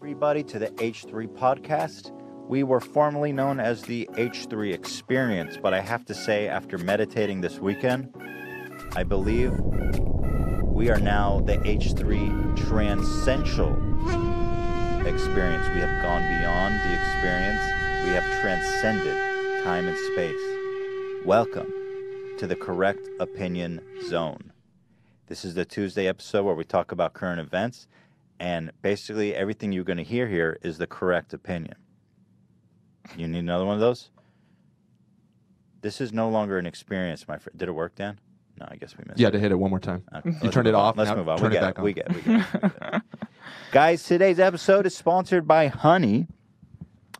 everybody to the H3 podcast. We were formerly known as the H3 Experience, but I have to say, after meditating this weekend, I believe we are now the H3 Transcendential Experience. We have gone beyond the experience. We have transcended time and space. Welcome to the Correct Opinion Zone. This is the Tuesday episode where we talk about current events, and basically everything you're going to hear here is the correct opinion. You need another one of those? This is no longer an experience, my friend. Did it work, Dan? No, I guess we missed it. You had to hit it one more time. Okay, You turned it off. Let's now move on. Turn it back on. We get it. Guys, today's episode is sponsored by Honey.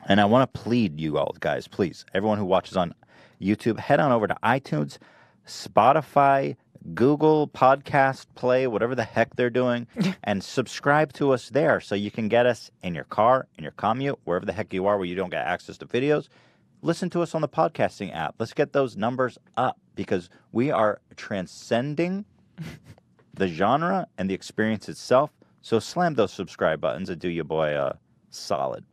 And I want to plead you all, guys, please. Everyone who watches on YouTube, head on over to iTunes, Spotify, Google Podcast Play, whatever the heck they're doing, and subscribe to us there so you can get us in your car, in your commute, wherever the heck you are where you don't get access to videos. Listen to us on the podcasting app. Let's get those numbers up because we are transcending the genre and the experience itself. So slam those subscribe buttons and do your boy a solid.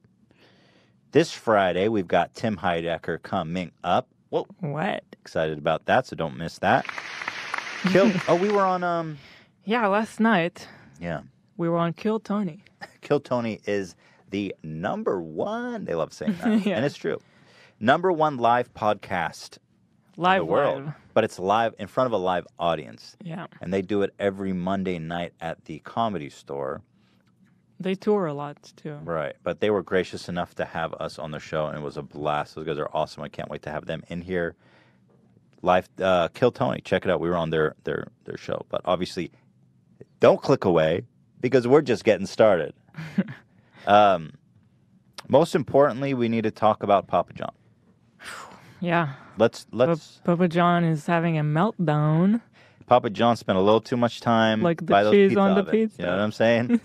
This Friday, we've got Tim Heidecker coming up. Whoa. What? Excited about that, so don't miss that. We were on... Yeah, last night. Yeah. We were on Kill Tony. Kill Tony is the number one... They love saying that. Yeah. And it's true. Number one live podcast in the world. Live. But it's live in front of a live audience. Yeah. And they do it every Monday night at the Comedy Store. They tour a lot, too. Right. But they were gracious enough to have us on the show, and it was a blast. Those guys are awesome. I can't wait to have them in here. Live, Kill Tony. Check it out. We were on their show. But obviously, don't click away because we're just getting started. Most importantly, we need to talk about Papa John. Yeah. Let's. Papa John is having a meltdown. Papa John spent a little too much time Like the by those cheese pizza on the ovens. pizza. You know what I'm saying?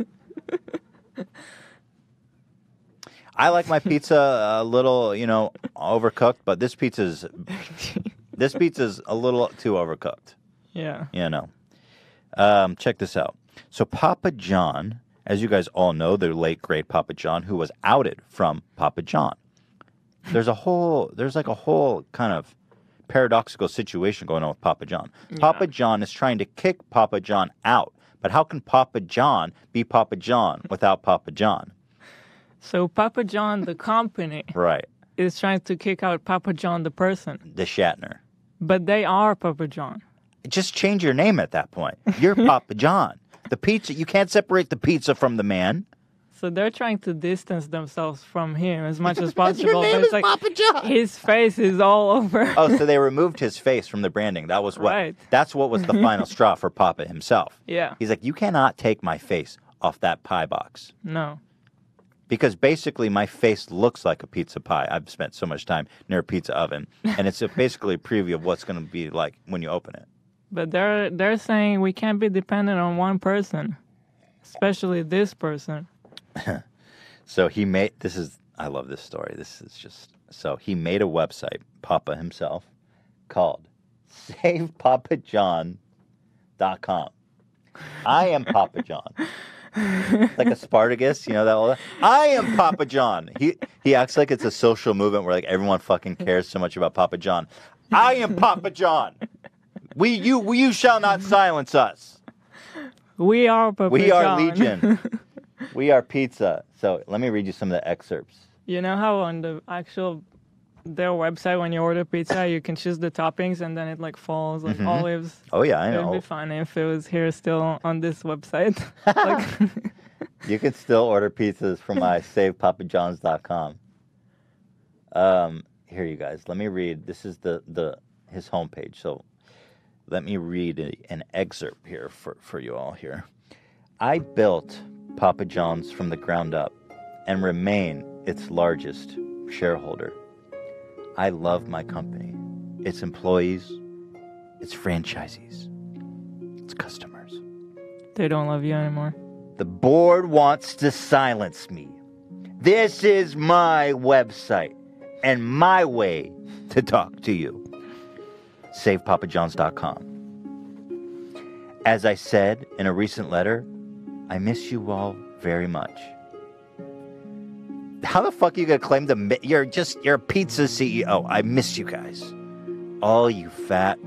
I like my pizza a little, overcooked, but this pizza's a little too overcooked. Yeah. Check this out. So Papa John, as you guys all know, the late great Papa John, who was outed from Papa John. There's like a whole kind of paradoxical situation going on with Papa John. Yeah. Papa John is trying to kick Papa John out, but how can Papa John be Papa John without Papa John? So Papa John, the company, Right. is trying to kick out Papa John, the person. The Shatner. But they are Papa John. Just change your name at that point. You're Papa John. The pizza, you can't separate the pizza from the man. So they're trying to distance themselves from him as much as possible. Your name but it's is like Papa John. his face is all over. Oh, so they removed his face from the branding. That was what. Right. That's what was the final straw for Papa himself. Yeah. He's like, you cannot take my face off that pie box. No. Because basically my face looks like a pizza pie. I've spent so much time near a pizza oven. And it's basically a preview of what's going to be like when you open it. But they're saying we can't be dependent on one person, especially this person. So I love this story. So he made a website, Papa himself, called SavePapaJohn.com. I am Papa John. Like a Spartacus, that all that. I am Papa John. He acts like it's a social movement where like everyone fucking cares so much about Papa John. I am Papa John. You shall not silence us. We are Papa We John. are Legion. We are pizza. So let me read you some of the excerpts. You know how on their website, when you order pizza, you can choose the toppings and then it like falls like olives. Oh yeah, I It would know. be fun if it was here still on this website. Like, You can still order pizzas from my SavePapaJohns.com. Here, you guys. Let me read. This is his homepage. So let me read an excerpt here for you all here. I built Papa John's from the ground up and remain its largest shareholder. I love my company, its employees, its franchisees, its customers. they don't love you anymore. The board wants to silence me. This is my website and my way to talk to you. SavePapaJohns.com. As I said in a recent letter, I miss you all very much. How the fuck are you gonna claim you're a pizza CEO? I miss you guys. All you fat,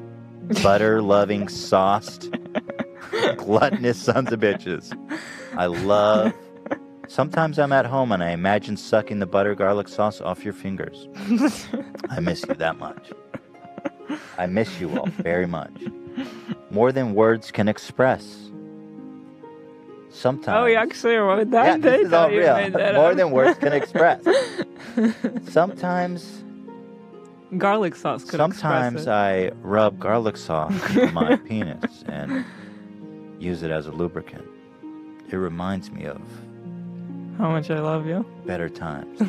butter-loving, sauced, gluttonous sons of bitches. I love... Sometimes I'm at home and I imagine sucking the butter garlic sauce off your fingers. I miss you that much. I miss you all very much. More than words can express. Sometimes... Oh, you actually wrote that? Yeah, this is all real. More up. than words can express. Sometimes... Garlic sauce could Sometimes express it. I rub garlic sauce on my penis and use it as a lubricant. It reminds me of... How much I love you. better times.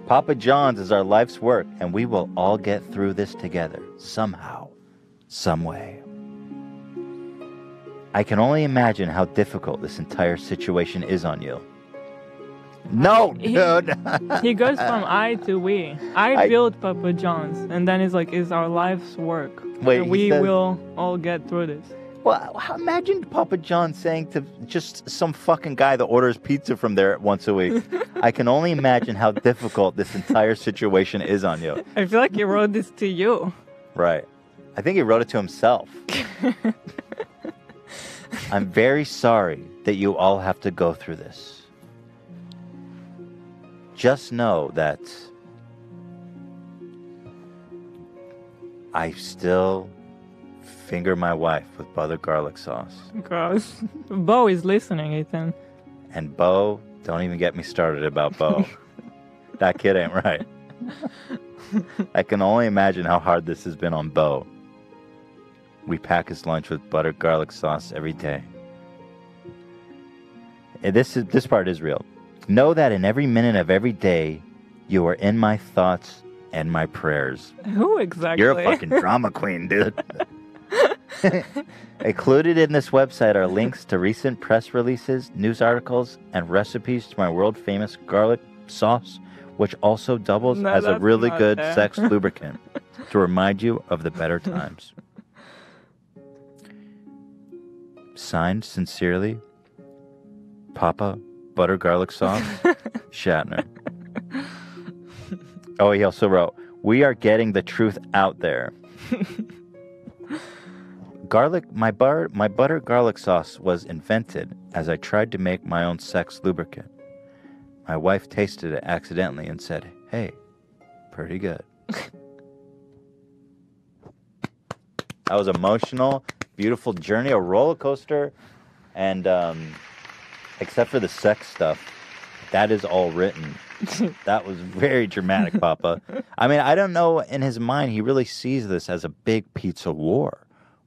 Papa John's is our life's work, and we will all get through this together, somehow, some way. I can only imagine how difficult this entire situation is on you. No, dude! He goes from I to we. I built Papa John's, and then it's like, it's our life's work. Wait, and he we says- will all get through this. Well, imagine Papa John saying to just some fucking guy that orders pizza from there once a week, I can only imagine how difficult this entire situation is on you. I feel like he wrote this to you. Right. I think he wrote it to himself. I'm very sorry that you all have to go through this. Just know that I still finger my wife with butter garlic sauce. Gross. Bo is listening, Ethan. And Bo, don't even get me started about Bo. That kid ain't right. I can only imagine how hard this has been on Bo. We pack his lunch with butter garlic sauce every day. And this part is real. Know that in every minute of every day, you are in my thoughts and my prayers. Who exactly? You're a fucking drama queen, dude. Included in this website are links to recent press releases, news articles, and recipes to my world-famous garlic sauce, which also doubles as a really good sex lubricant to remind you of the better times. Signed, sincerely, Papa Butter Garlic Sauce Shatner. Oh, he also wrote, we are getting the truth out there. My butter garlic sauce was invented as I tried to make my own sex lubricant. My wife tasted it accidentally and said, hey, pretty good. That was emotional, beautiful journey, a roller coaster, and except for the sex stuff, that is all written. That was very dramatic, Papa. I mean, I don't know, in his mind, he really sees this as a big pizza war.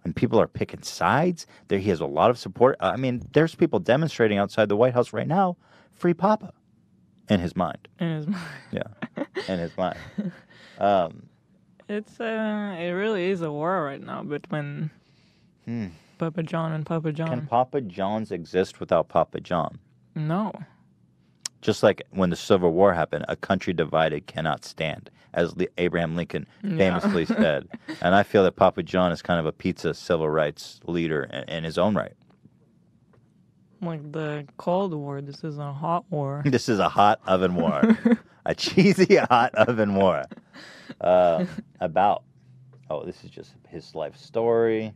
And people are picking sides. There, he has a lot of support. I mean, there's people demonstrating outside the White House right now. Free Papa. In his mind. In his mind. Yeah. In his mind. It really is a war right now between Papa John and Papa John. Can Papa John's exist without Papa John? No. Just like when the Civil War happened, a country divided cannot stand, as Abraham Lincoln famously said. And I feel that Papa John is kind of a pizza civil rights leader in his own right. Like the Cold War, this is a hot war. This is a hot oven war. A cheesy hot oven war. This is just his life story.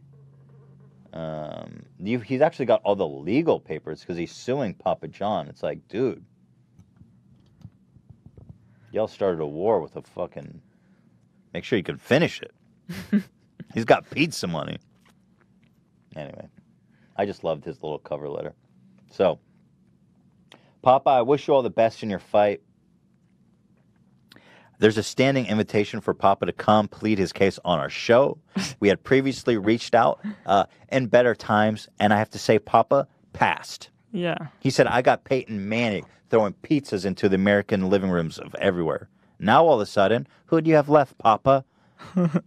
He's actually got all the legal papers because he's suing Papa John. It's like, dude, y'all started a war with a fucking... Make sure you can finish it. He's got pizza money. Anyway, I just loved his little cover letter. So, Papa, I wish you all the best in your fight. There's a standing invitation for Papa to come plead his case on our show. We had previously reached out in better times, and I have to say, Papa passed. Yeah. He said, I got Peyton Manning throwing pizzas into the American living rooms of everywhere. Now, all of a sudden, who do you have left, Papa?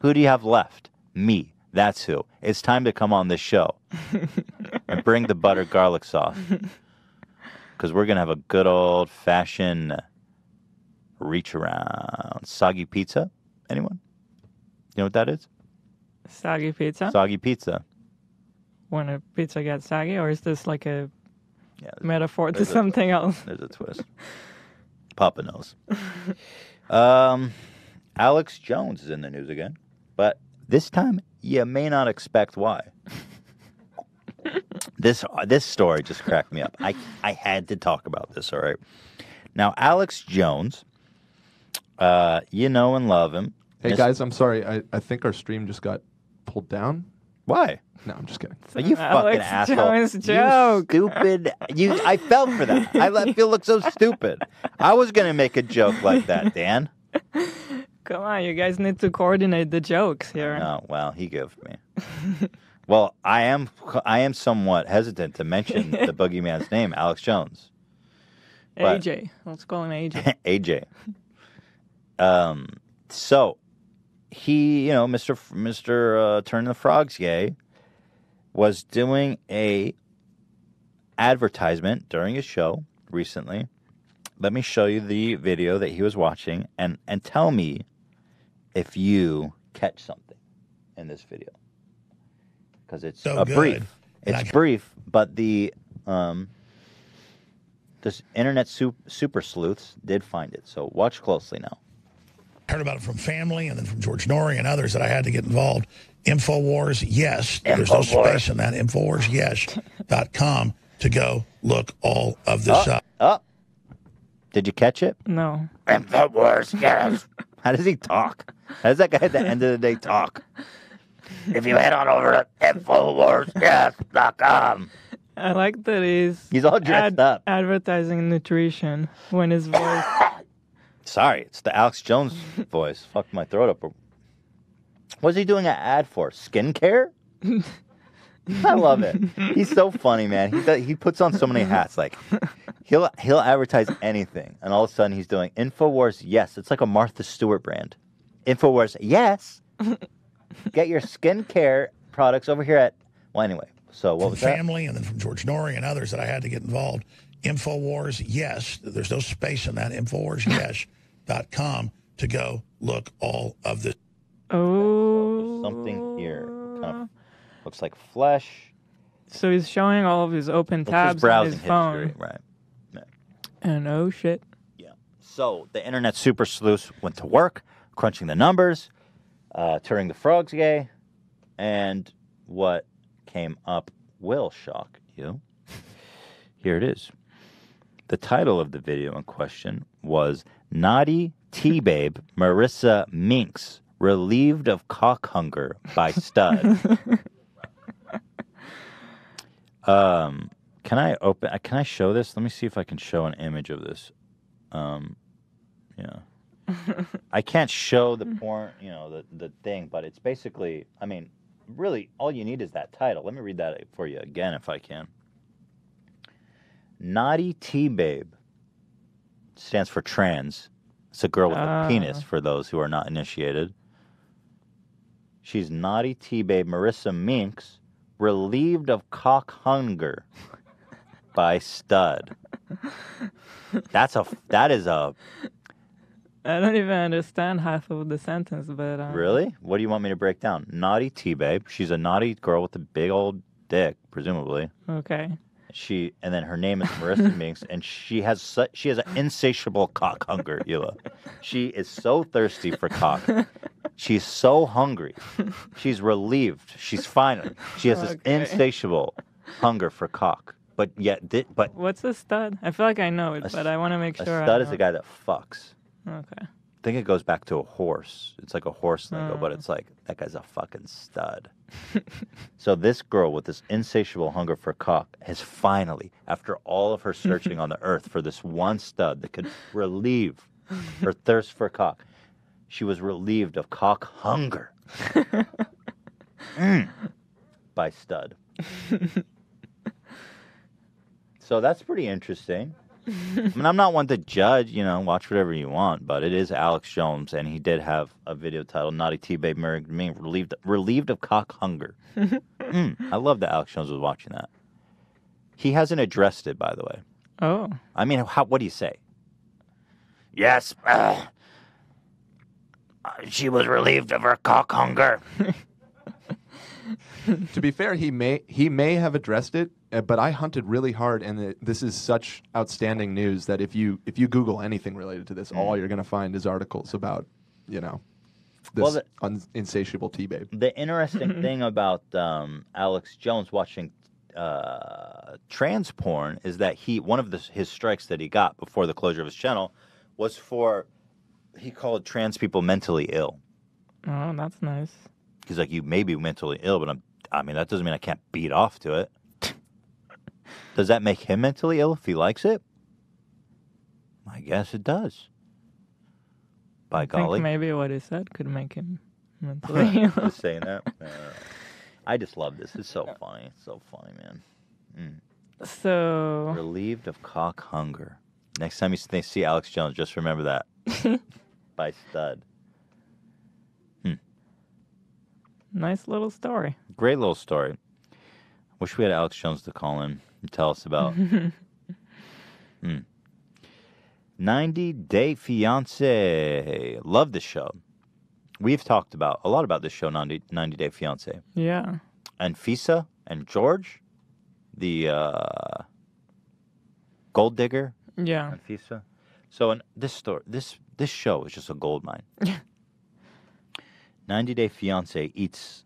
Who do you have left? Me. That's who. It's time to come on this show and bring the butter garlic sauce. Because we're going to have a good old-fashioned reach around. Soggy pizza? Anyone? You know what that is? Soggy pizza? Soggy pizza. When a pizza gets soggy, or is this like a Yeah, metaphor to something else. There's a twist. Papa knows. Alex Jones is in the news again, but this time you may not expect why. This story just cracked me up. I had to talk about this, all right? Now, Alex Jones, you know and love him. Hey, guys, I'm sorry. I think our stream just got pulled down. Why? No, I'm just kidding. Are you fucking asshole? Jones joke. You stupid. I fell for that. I feel look so stupid. I was going to make a joke like that, Dan. Come on, you guys need to coordinate the jokes here. Oh, well, he gives me. Well, I am somewhat hesitant to mention the boogeyman's name, Alex Jones. But, AJ. Let's call him AJ. AJ. So he, Mr. Turn the Frogs Gay was doing a advertisement during his show recently. Let me show you the video that he was watching and tell me if you catch something in this video. Because it's so brief. It's brief, but the this internet super sleuths did find it. So watch closely now. I heard about it from family and then from George Norrie and others that I had to get involved. Infowars, yes. There's no space in that. Infowarsyes.com to go look all of this up. Did you catch it? No. Infowars, yes. How does he talk? How does that guy at the end of the day talk? If you head on over to InfoWarsYes.com. I like that he's all dressed up. Advertising nutrition when his voice. Sorry, it's the Alex Jones voice. Fucked my throat up. What's he doing an ad for? Skincare? I love it. He's so funny, man. He puts on so many hats. Like he'll advertise anything, and all of a sudden he's doing Infowars. Yes, it's like a Martha Stewart brand. Infowars. Yes. Get your skincare products over here at. Well, anyway. So what was that? Family, and then from George Norrie and others that I had to get involved. Infowars, yes. There's no space in that. InfoWarsYes.com to go look all of this. Oh. Something here. Kind of looks like flesh. So he's showing all of his open tabs on his phone. History, right. Yeah. And oh shit. Yeah. So the internet super sleuths went to work, crunching the numbers, turning the frogs gay, and what came up will shock you. Here it is. The title of the video in question was Naughty T-Babe Marissa Minks Relieved of Cock Hunger by Stud. Can I show this? Let me see if I can show an image of this. Yeah. I can't show the porn, the thing, but it's basically, I mean, really, all you need is that title. Let me read that for you again if I can. Naughty T-Babe stands for trans. It's a girl with a penis, for those who are not initiated. She's Naughty T-Babe Marissa Minks, Relieved of Cock Hunger by Stud. That is a... I don't even understand half of the sentence, but... Really? What do you want me to break down? Naughty T-Babe. She's a naughty girl with a big old dick, presumably. Okay. And then her name is Marissa Minks, and she has an insatiable cock hunger, Hila. She is so thirsty for cock. She's so hungry. She's relieved. She has this insatiable hunger for cock. But what's a stud? I feel like I know it, but I want to make sure. A stud is a guy that fucks. Okay. I think it goes back to a horse. It's like a horse lingo, but it's like, that guy's a fucking stud. So this girl with this insatiable hunger for cock has finally, after all of her searching on the earth for this one stud that could relieve her thirst for cock, she was relieved of cock hunger by Stud. So that's pretty interesting. I mean, I'm not one to judge, watch whatever you want, but it is Alex Jones, and he did have a video titled Naughty T-Babe Relieved of Cock Hunger. I love that Alex Jones was watching that. He hasn't addressed it, by the way. Oh. I mean, what do you say? Yes, she was relieved of her cock hunger. To be fair, he may have addressed it, but I hunted really hard, and this is such outstanding news that if you Google anything related to this, all you're going to find is articles about, this insatiable T-Babe. The interesting thing about Alex Jones watching trans porn is that one of his strikes that he got before the closure of his channel was he called trans people mentally ill. Oh, that's nice. He's like, you may be mentally ill, but that doesn't mean I can't beat off to it. Does that make him mentally ill if he likes it? I guess it does. By golly. I think maybe what he said could make him mentally ill. Just saying that. I just love this. It's so funny. It's so funny, man. So... Relieved of cock hunger. Next time they see Alex Jones, just remember that. By Stud. Nice little story. Great little story. Wish we had Alex Jones to call in and tell us about. 90 Day Fiancé. Love this show. We've talked a lot about this show, 90 Day Fiancé. Yeah. And Fisa and George, the gold digger. Yeah. And Fisa. So in this show is just a gold mine. 90 Day Fiancé eats,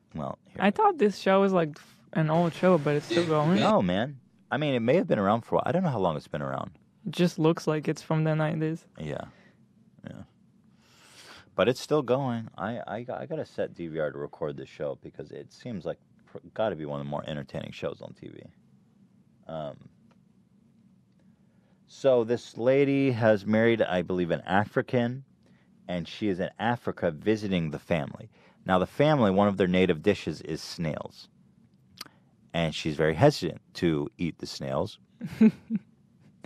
I thought this show was like an old show, but it's still going. No, man. I mean, it may have been around for a while. I don't know how long it's been around. It just looks like it's from the 90s. Yeah. But it's still going. I got a set DVR to record this show because it seems like got to be one of the more entertaining shows on TV. So this lady has married, I believe, an African, and she is in Africa visiting the family. Now, the family, one of their native dishes is snails. And she's very hesitant to eat the snails,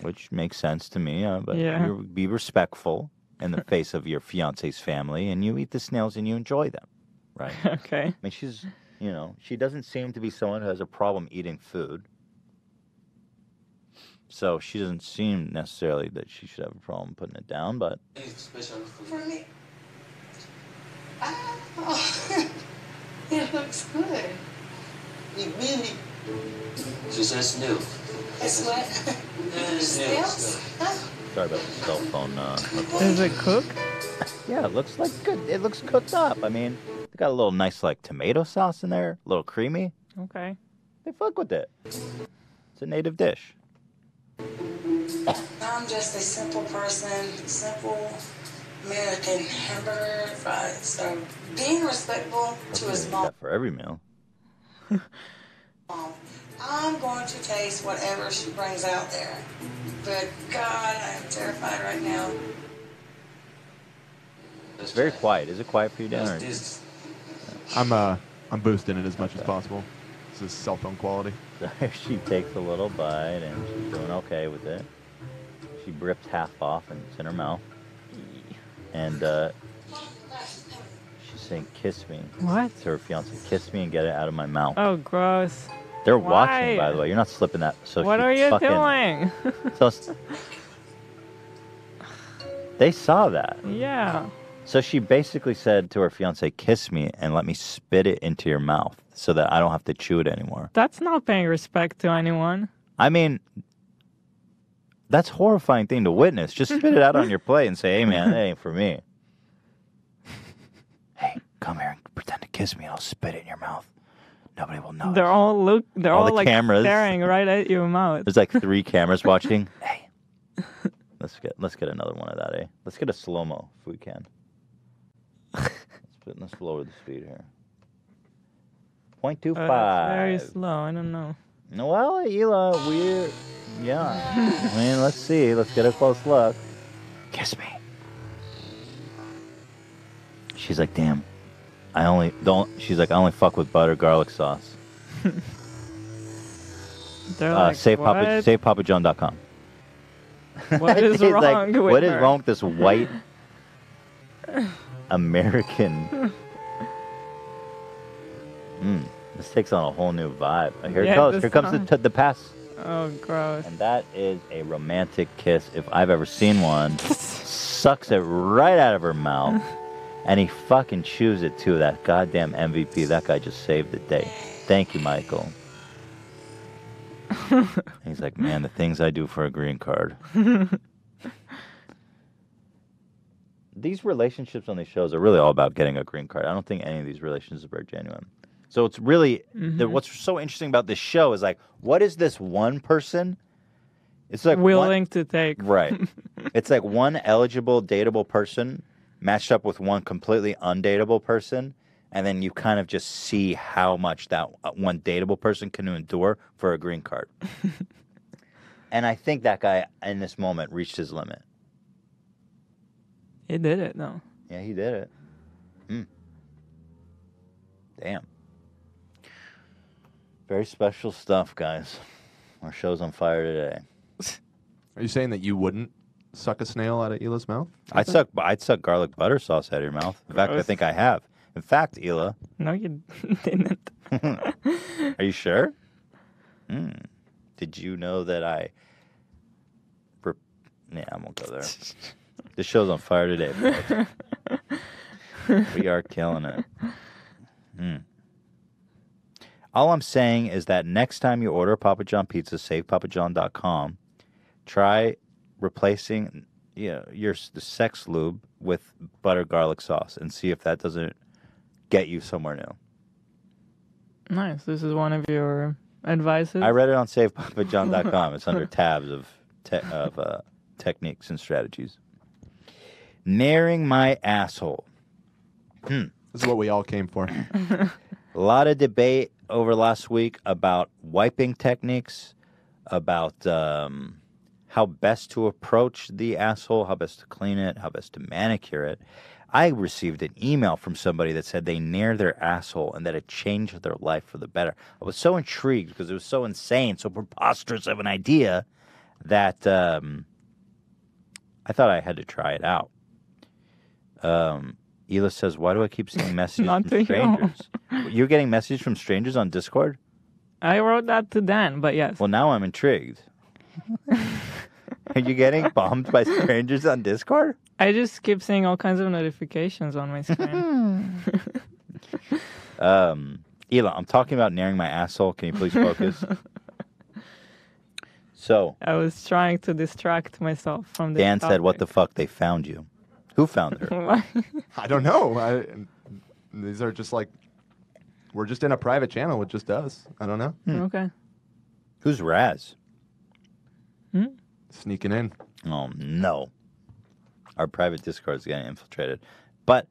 which makes sense to me. But you be respectful in the face of your fiance's family, and you eat the snails and you enjoy them, right? Okay. I mean, she's, she doesn't seem to be someone who has a problem eating food. So she doesn't seem necessarily that she should have a problem putting it down, but... For me? Oh, it looks good. She says Sleuth. It's what? Snails? Sorry about the cell phone. Is it cooked? Yeah, it looks like good. It looks cooked up. I mean, they got a little nice, tomato sauce in there, a little creamy. Okay. They fuck with it. It's a native dish. I'm just a simple person, simple American hamburger, fries. So being respectful to a small... For every meal. I'm going to taste whatever she brings out there. But God, I am terrified right now. It's very quiet. Is it quiet for you, Dan? I'm boosting it as much as possible. This is cell phone quality. She takes a little bite, and she's doing okay with it. She rips half off, and it's in her mouth. And she's saying, "Kiss me." What? To her fiance, "Kiss me and get it out of my mouth." Oh, gross. They're Why? watching, by the way. You're not slipping that. So what are you doing? They saw that. Yeah. So she basically said to her fiance, "Kiss me and let me spit it into your mouth so that I don't have to chew it anymore." That's not paying respect to anyone. I mean, that's a horrifying thing to witness. Just spit it out on your plate and say, "Hey, man, that ain't for me." Hey, come here and pretend to kiss me and I'll spit it in your mouth. Nobody will know. They're all the cameras staring right at your mouth. There's 3 cameras watching. Hey, let's get another one of that, eh? Let's get a slow-mo if we can. Let's lower the speed here. 0.25. That's very slow. I don't know. Well, Ela, yeah. I mean, let's see. Let's get a close look. Kiss me. She's like, damn. She's like, I only fuck with butter garlic sauce. They're like, SavePapaJohn.com. What is wrong with What is her? wrong with this white American? This takes on a whole new vibe. Here it goes. Here comes the pass. Oh, gross. And that is a romantic kiss if I've ever seen one. Sucks it right out of her mouth. And he fucking chews it too, that goddamn MVP. That guy just saved the day. Thank you, Michael. He's like, man, the things I do for a green card. These relationships on these shows are really all about getting a green card. I don't think any of these relationships are genuine. So it's really, what's so interesting about this show is like, what is this one person? It's like willing to take. Right. It's like one eligible, dateable person matched up with one completely undateable person, and then you kind of just see how much that one dateable person can endure for a green card. And I think that guy, in this moment, reached his limit. He did it, though. Yeah, he did it. Damn. Very special stuff, guys. Our show's on fire today. Are you saying that you wouldn't suck a snail out of Hila's mouth? I'd suck garlic butter sauce out of your mouth. In fact, I think I have. In fact, Hila. No, you didn't. Are you sure? Did you know that I... Yeah, I won't go there. This show's on fire today, folks. We are killing it. All I'm saying is that next time you order Papa John pizza, savepapajohn.com, try replacing the sex lube with butter garlic sauce and see if that doesn't get you somewhere new. Nice. This is one of your advices? I read it on savepapajohn.com. It's under tabs of techniques and strategies. Naring my asshole. This is what we all came for. A lot of debate over last week about wiping techniques, about how best to approach the asshole, how best to clean it, how best to manicure it. I received an email from somebody that said they nair their asshole and that it changed their life for the better. I was so intrigued because it was so insane, so preposterous of an idea that I thought I had to try it out. Hila says, why do I keep seeing messages from strangers? You're getting messages from strangers on Discord? I wrote that to Dan, but yes. Well, now I'm intrigued. Are you getting bombed by strangers on Discord? I just keep seeing all kinds of notifications on my screen. Hila, I'm talking about naring my asshole. Can you please focus? So I was trying to distract myself from this Dan topic. said, what the fuck? They found you. Who found her? I don't know. These are just like, we're just in a private channel with just us. I don't know. Okay. Who's Raz? Sneaking in. Oh, no. Our private Discord is getting infiltrated. But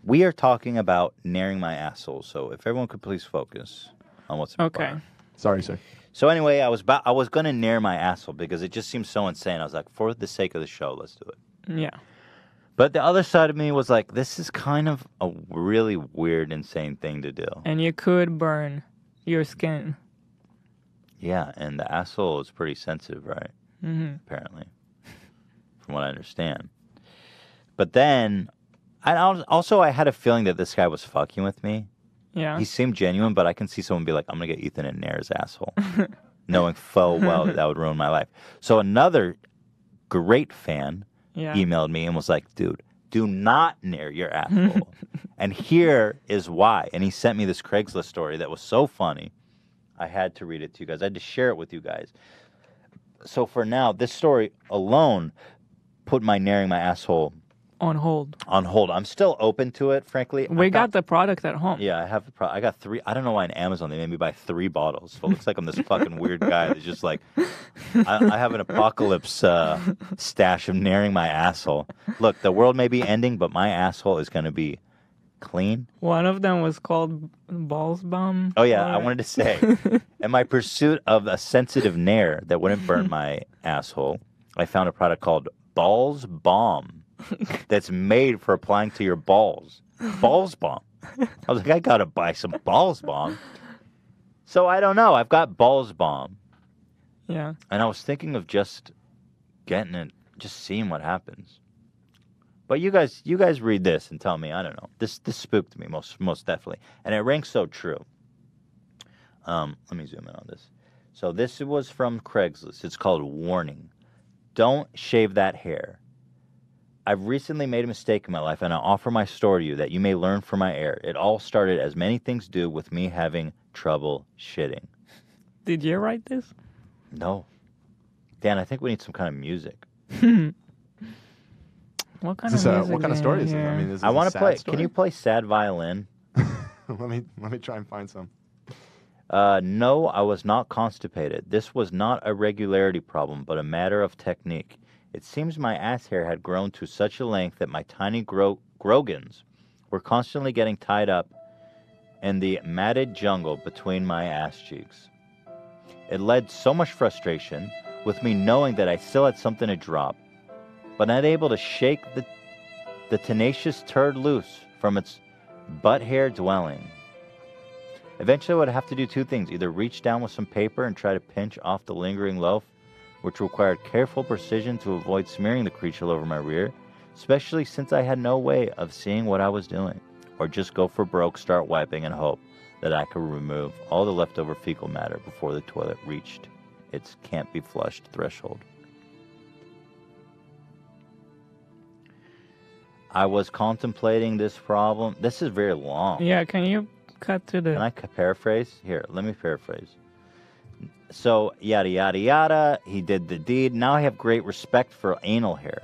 we are talking about naring my asshole. So if everyone could please focus on what's Okay. Sorry, sir. So anyway, I was going to nair my asshole because it just seems so insane. I was like, for the sake of the show, let's do it. Yeah. But the other side of me was like, this is kind of a really weird, insane thing to do. And you could burn your skin. Yeah, and the asshole is pretty sensitive, right? Mm-hmm. Apparently, from what I understand. But then, I had a feeling that this guy was fucking with me. Yeah. He seemed genuine, but I can see someone be like, I'm going to get Ethan and nair his asshole. Knowing full well that would ruin my life. So another great fan emailed me and was like, dude, do not nair your asshole. And here is why. And he sent me this Craigslist story that was so funny. I had to read it to you guys. I had to share it with you guys. So for now, this story alone put my nairing my asshole on hold. On hold. I'm still open to it, frankly. We got the product at home. Yeah, I have the product. I got 3. I don't know why on Amazon they made me buy 3 bottles. So it looks like I'm this fucking weird guy that's just like, I have an apocalypse stash of nairing my asshole. Look, the world may be ending, but my asshole is going to be clean. One of them was called Balls Bomb. Oh, yeah, I wanted to say, in my pursuit of a sensitive nair that wouldn't burn my asshole, I found a product called Balls Bomb. That's made for applying to your balls. Balls Bomb. I was like, I gotta buy some Balls Bomb. So I don't know. I've got Balls Bomb. Yeah. And I was thinking of just getting it, just seeing what happens. But you guys read this and tell me. I don't know. This spooked me most definitely, and it rings so true. Let me zoom in on this. So this was from Craigslist. It's called Warning. Don't shave that hair. I've recently made a mistake in my life, and I offer my story to you that you may learn from my error. It all started, as many things do, with me having trouble shitting. Did you write this? No. Dan, I think we need some kind of music. What kind of music? What kind of story is it? I mean, is this I want a to sad play. story? Can you play sad violin? let me try and find some. No, I was not constipated. This was not a regularity problem, but a matter of technique. It seems my ass hair had grown to such a length that my tiny grogans were constantly getting tied up in the matted jungle between my ass cheeks. It led so much frustration, with me knowing that I still had something to drop, but not able to shake the tenacious turd loose from its butt hair dwelling. Eventually I would have to do two things, either reach down with some paper and try to pinch off the lingering loaf, which required careful precision to avoid smearing the creature all over my rear, especially since I had no way of seeing what I was doing, or just go for broke, start wiping, and hope that I could remove all the leftover fecal matter before the toilet reached its can't-be-flushed threshold. I was contemplating this problem. This is very long. Yeah, can you cut to the... Can I paraphrase? Here, let me paraphrase. So, yada, yada, yada, he did the deed. Now I have great respect for anal hair.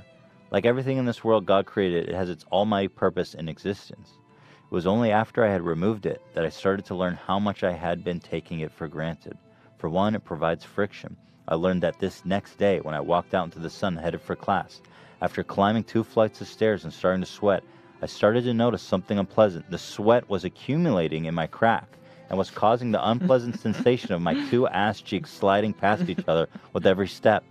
Like everything in this world God created, it has its almighty purpose in existence. It was only after I had removed it that I started to learn how much I had been taking it for granted. For one, it provides friction. I learned that this next day, when I walked out into the sun headed for class, after climbing 2 flights of stairs and starting to sweat, I started to notice something unpleasant. The sweat was accumulating in my crack and was causing the unpleasant sensation of my 2 ass cheeks sliding past each other with every step.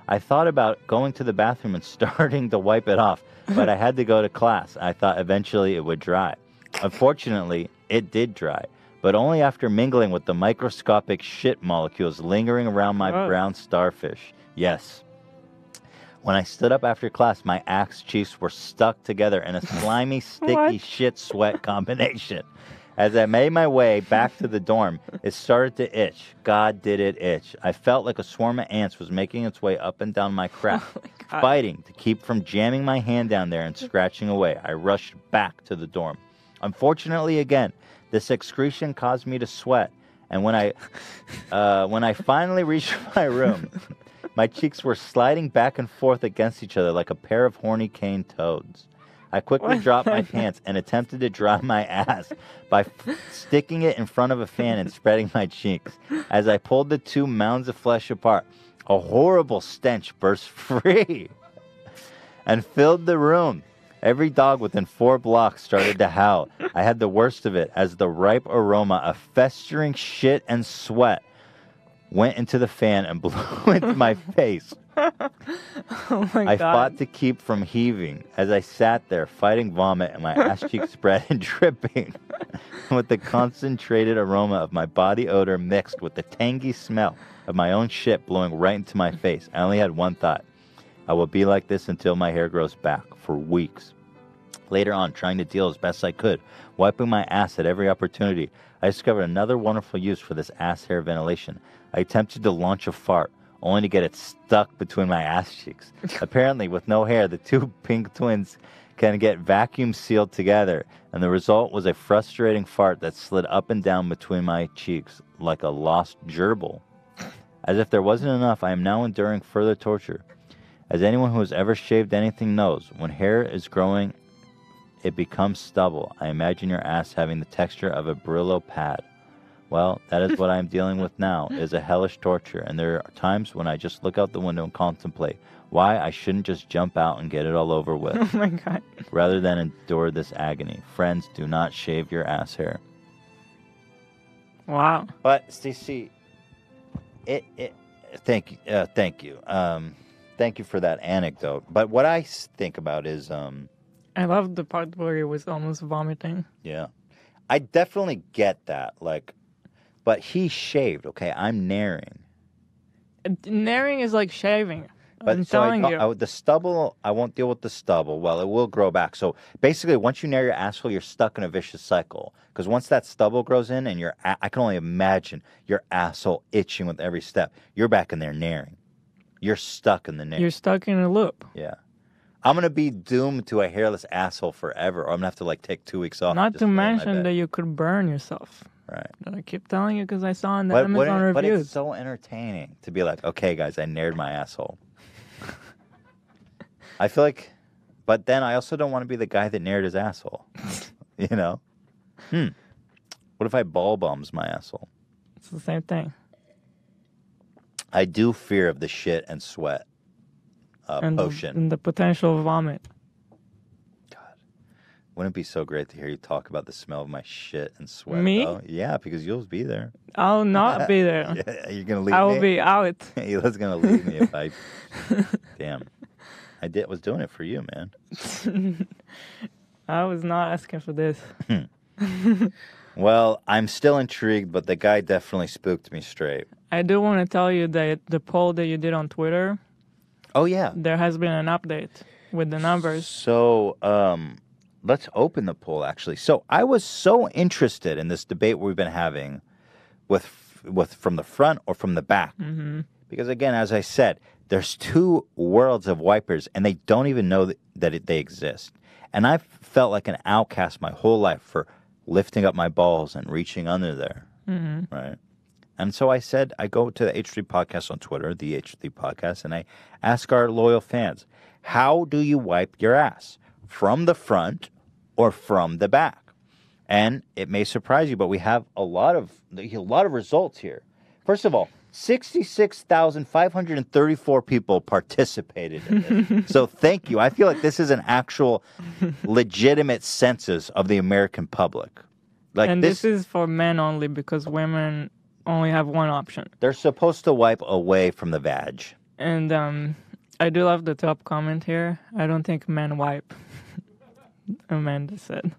I thought about going to the bathroom and starting to wipe it off, but I had to go to class. I thought eventually it would dry. Unfortunately, it did dry, but only after mingling with the microscopic shit molecules lingering around my brown starfish. Yes. When I stood up after class, my ass cheeks were stuck together in a slimy, sticky shit sweat combination. As I made my way back to the dorm, it started to itch. God, did it itch. I felt like a swarm of ants was making its way up and down my crack, fighting to keep from jamming my hand down there and scratching away. I rushed back to the dorm. Unfortunately, again, this excretion caused me to sweat, and when I finally reached my room, my cheeks were sliding back and forth against each other like a pair of horny cane toads. I quickly dropped my pants and attempted to dry my ass by sticking it in front of a fan and spreading my cheeks. As I pulled the 2 mounds of flesh apart, a horrible stench burst free and filled the room. Every dog within 4 blocks started to howl. I had the worst of it as the ripe aroma of festering shit and sweat went into the fan and blew into my face. Oh my God. I fought to keep from heaving as I sat there fighting vomit and my ass cheeks spread and dripping with the concentrated aroma of my body odor mixed with the tangy smell of my own shit blowing right into my face. I only had one thought. I will be like this until my hair grows back for weeks. Later on, trying to deal as best I could, wiping my ass at every opportunity, I discovered another wonderful use for this ass hair ventilation. I attempted to launch a fart, only to get it stuck between my ass cheeks. Apparently, with no hair, the 2 pink twins can get vacuum sealed together, and the result was a frustrating fart that slid up and down between my cheeks like a lost gerbil. As if there wasn't enough, I am now enduring further torture. As anyone who has ever shaved anything knows, when hair is growing, it becomes stubble. I imagine your ass having the texture of a Brillo pad. Well, that is what I am dealing with now, is a hellish torture, and there are times when I just look out the window and contemplate why I shouldn't just jump out and get it all over with. Oh my God. Rather than endure this agony. Friends, do not shave your ass hair. Wow. But, Stacey, thank you. Thank you for that anecdote. But what I think about is... I love the part where he was almost vomiting. Yeah. I definitely get that. But he shaved, okay? I'm naring. Naring is like shaving. But I'm so telling you. The stubble, I won't deal with the stubble. Well, it will grow back. So basically, once you nair your asshole, you're stuck in a vicious cycle. Because once that stubble grows in, and I can only imagine your asshole itching with every step. You're back in there nairing. You're stuck in the nair. You're stuck in a loop. Yeah. I'm gonna be doomed to a hairless asshole forever, or I'm gonna have to like take 2 weeks off. Not just to lay in my mention bed. that you could burn yourself. Right. I keep telling you because I saw in the Amazon But reviews. it's so entertaining to be like, okay, guys, I nared my asshole. I feel like, but then I also don't want to be the guy that nared his asshole. You know? What if I ball bombs my asshole? It's the same thing. I do fear of the shit and sweat potion. And the potential vomit. Wouldn't it be so great to hear you talk about the smell of my shit and sweat? Me? Though? Yeah, because you'll be there. I'll not be there. Yeah, you're gonna leave I me. will be out. Eli's gonna leave me if I. Damn, was doing it for you, man. I was not asking for this. Well, I'm still intrigued, but the guy definitely spooked me straight. I do want to tell you that the poll that you did on Twitter. Oh yeah. There has been an update with the numbers. So, let's open the poll, actually. So I was so interested in this debate we've been having with from the front or from the back. Mm-hmm. Because, again, as I said, there's two worlds of wipers, and they don't even know that they exist. And I've felt like an outcast my whole life for lifting up my balls and reaching under there, right? And so I said, I go to the H3 Podcast on Twitter, the H3 Podcast, and I ask our loyal fans, how do you wipe your ass? From the front or from the back? And it may surprise you, but we have a lot of results here. First of all, 66,534 people participated in this. So thank you. I feel like this is an actual legitimate census of the American public. Like, and this is for men only because women only have one option. They're supposed to wipe away from the vag. And I do love the top comment here. I don't think men wipe. Amanda said.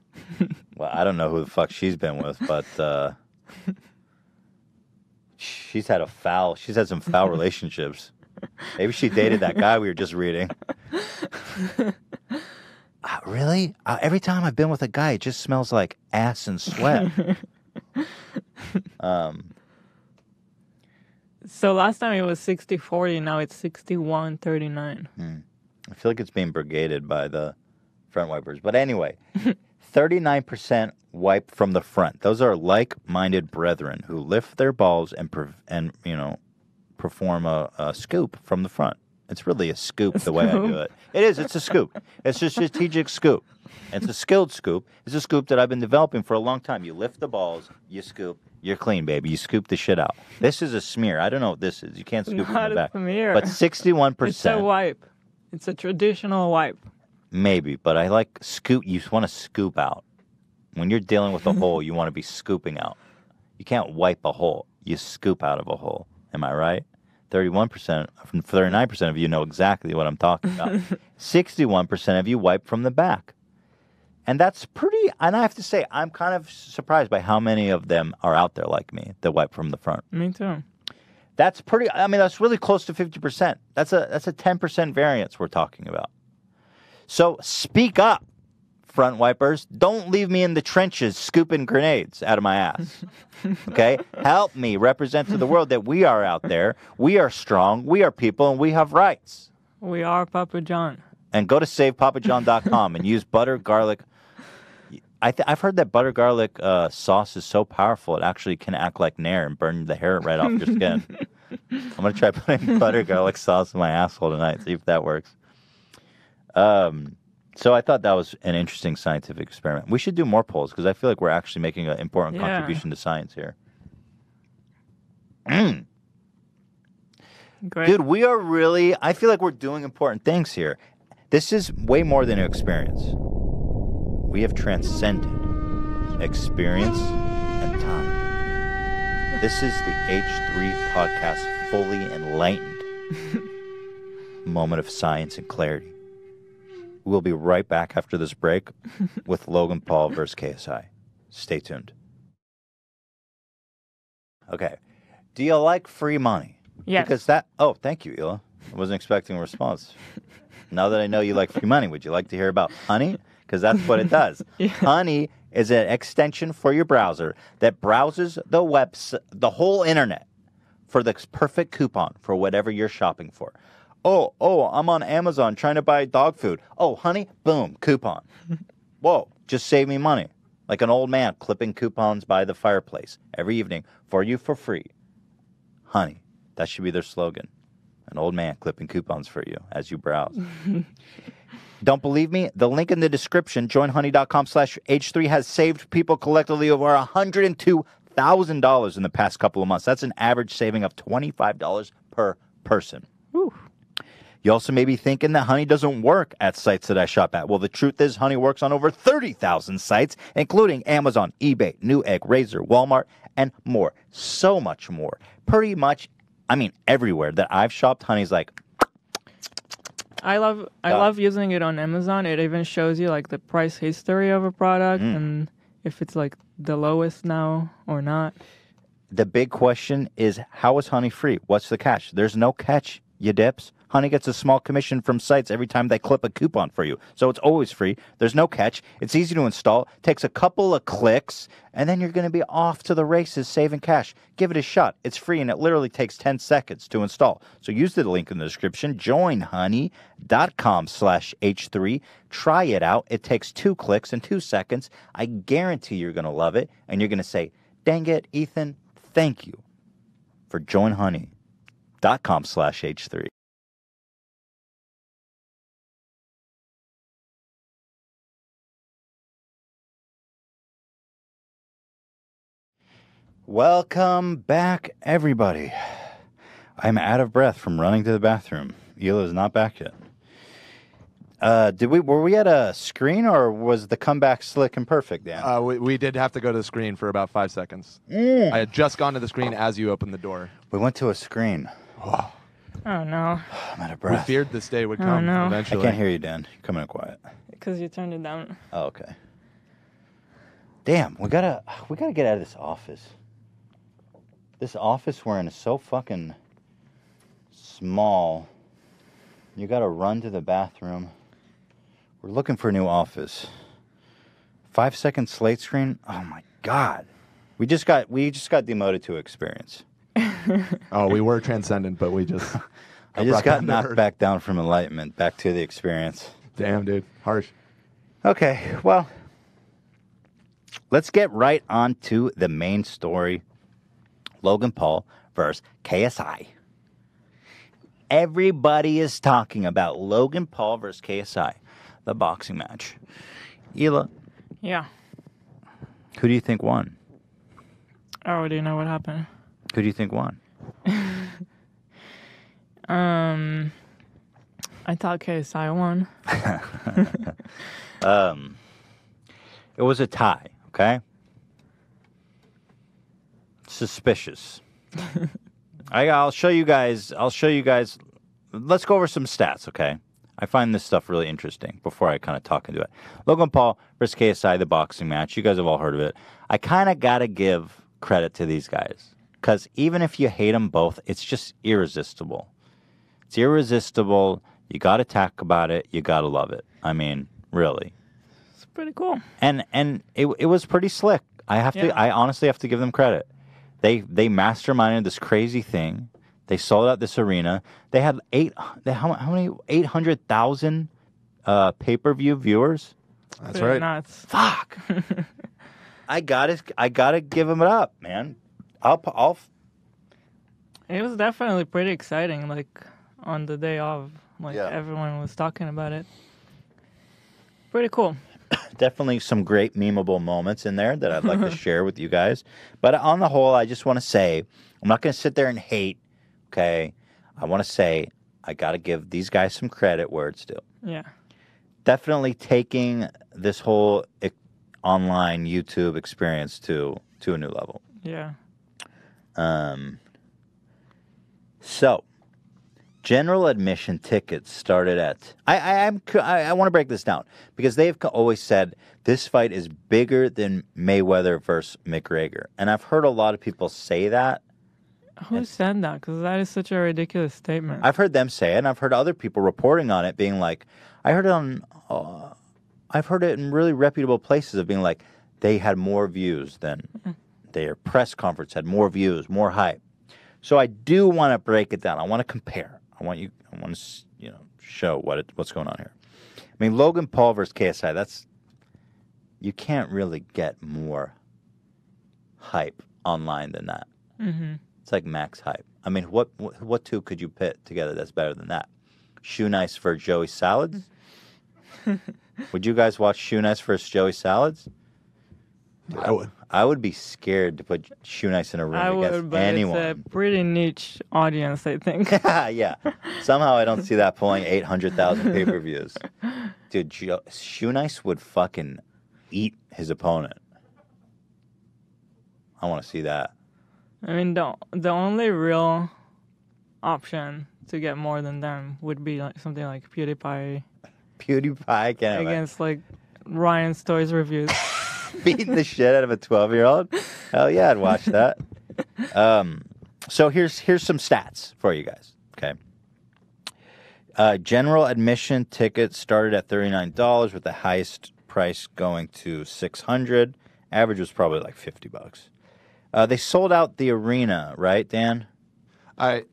Well, I don't know who the fuck she's been with, but she's had some foul relationships. Maybe she dated that guy we were just reading. Really? Every time I've been with a guy, it just smells like ass and sweat. So last time it was 60-40, now it's 61-39. I feel like it's being brigaded by the front wipers. But anyway, 39% wipe from the front. Those are like-minded brethren who lift their balls and perform a scoop from the front. It's really a scoop the way I do it. It is. It's a scoop. It's a strategic scoop. It's a skilled scoop. It's a scoop that I've been developing for a long time. You lift the balls, you scoop, you're clean, baby. You scoop the shit out. This is a smear. I don't know what this is. You can't scoop Not in the back. a smear. But 61%. It's a wipe. It's a traditional wipe. Maybe, but I like scoop. You want to scoop out. When you're dealing with a hole, you want to be scooping out. You can't wipe a hole. You scoop out of a hole. Am I right? 39% of you know exactly what I'm talking about. 61% of you wipe from the back. And that's pretty, and I have to say, I'm kind of surprised by how many of them are out there like me that wipe from the front. Me too. That's pretty, I mean, that's really close to 50%. That's a 10% variance we're talking about. So speak up, front wipers. Don't leave me in the trenches scooping grenades out of my ass. Okay? Help me represent to the world that we are out there. We are strong. We are people, and we have rights. We are Papa John. And go to savepapajohn.com and use butter, garlic. I've heard that butter garlic sauce is so powerful it actually can act like Nair and burn the hair right off your skin. I'm going to try putting butter garlic sauce in my asshole tonight, see if that works. So I thought that was an interesting scientific experiment. We should do more polls because I feel like we're actually making an important contribution to science here. Great. Dude, we are really, I feel like we're doing important things here. This is way more than an experience. We have transcended experience and time. This is the H3 Podcast fully enlightened moment of science and clarity. We'll be right back after this break with Logan Paul versus KSI. Stay tuned. Okay. Do you like free money? Yes. Because thank you, Hila. I wasn't expecting a response. Now that I know you like free money, would you like to hear about Honey? Because that's what it does. Yeah. Honey is an extension for your browser that browses the whole internet for the perfect coupon for whatever you're shopping for. Oh, I'm on Amazon trying to buy dog food. Oh, honey, boom, coupon. Whoa, just save me money. Like an old man clipping coupons by the fireplace every evening for you for free. Honey, that should be their slogan. An old man clipping coupons for you as you browse. Don't believe me? The link in the description, joinhoney.com/H3, has saved people collectively over $102,000 in the past couple of months. That's an average saving of $25 per person. Whew. You also may be thinking that Honey doesn't work at sites that I shop at. Well, the truth is Honey works on over 30,000 sites, including Amazon, eBay, Newegg, Razor, Walmart, and more. So much more. Pretty much, everywhere that I've shopped, Honey's like... I love using it on Amazon. It even shows you like the price history of a product and if it's like the lowest now or not. The big question is, how is Honey free? What's the catch? There's no catch, you dips. Honey gets a small commission from sites every time they clip a coupon for you. So it's always free. There's no catch. It's easy to install. Takes a couple of clicks, and then you're going to be off to the races saving cash. Give it a shot. It's free, and it literally takes 10 seconds to install. So use the link in the description. joinhoney.com/H3. Try it out. It takes 2 clicks and 2 seconds. I guarantee you're going to love it, and you're going to say, dang it, Ethan, thank you for joinhoney.com/H3. Welcome back, everybody. I'm out of breath from running to the bathroom. Hila is not back yet. Were we at a screen, or was the comeback slick and perfect, Dan? We did have to go to the screen for about 5 seconds. I had just gone to the screen as you opened the door. We went to a screen. Oh no. I'm out of We breath. feared this day would come no. eventually. I can't hear you, Dan. You're coming in quiet. Because you turned it down. Oh, okay. Damn, we gotta get out of this office. This office we're in is so fucking small. You gotta run to the bathroom. We're looking for a new office. 5-second slate screen. Oh my god. We just got demoted to experience. Oh, we were transcendent, but we just... I just got knocked back down from enlightenment back to the experience. Damn, dude. Harsh. Okay, well, let's get right on to the main story. Logan Paul versus KSI. Everybody is talking about Logan Paul versus KSI, the boxing match. Hila, Yeah. who do you think won? I already know what happened. Who do you think won? I thought KSI won. It was a tie, okay? Suspicious. I'll show you guys. Let's go over some stats, okay? I find this stuff really interesting before I kind of talk into it. Logan Paul versus KSI, the boxing match. You guys have all heard of it. I kind of got to give credit to these guys because even if you hate them both, it's just irresistible. It's irresistible. You got to talk about it. You got to love it. I mean, really. It's pretty cool. And it was pretty slick. I honestly have to give them credit. They masterminded this crazy thing. They sold out this arena. They had how many 800,000 pay-per-view viewers. That's right. Nuts. Fuck. I gotta give them it up, man. It was definitely pretty exciting. Like on the day of, Yeah. everyone was talking about it. Pretty cool. Definitely some great memeable moments in there that I'd like to share with you guys. But on the whole, I just want to say, I'm not going to sit there and hate, okay? I want to say I got to give these guys some credit where it's due. Yeah. Definitely taking this whole online YouTube experience to a new level. Yeah. So, general admission tickets started at... I want to break this down because they've always said this fight is bigger than Mayweather versus McGregor. And I've heard a lot of people say that. Who said that? Because that is such a ridiculous statement. I've heard them say it, and I've heard other people reporting on it being like... I've heard it in really reputable places of being like, they had more views than... Their press conference had more views, more hype. So I do want to break it down. I want to compare. I want to show what's going on here. I mean, Logan Paul versus KSI. You can't really get more hype online than that. Mm-hmm. It's like max hype. I mean, what two could you put together that's better than that? Shoe Nice for Joey Salads? Would you guys watch Shoe Nice versus Joey Salads? Dude, I would. I would be scared to put Shoe Nice in a room against anyone. It's a pretty niche audience, I think. Yeah. Somehow I don't see that pulling 800,000 pay-per-views. Dude, Shoe Nice would fucking eat his opponent. I want to see that. I mean, the only real option to get more than them would be like something like PewDiePie against like Ryan's Toys Reviews. Beating the shit out of a 12-year-old? Hell yeah, I'd watch that. So here's some stats for you guys, okay? General admission tickets started at $39 with the highest price going to $600. Average was probably like $50. They sold out the arena, right, Dan? I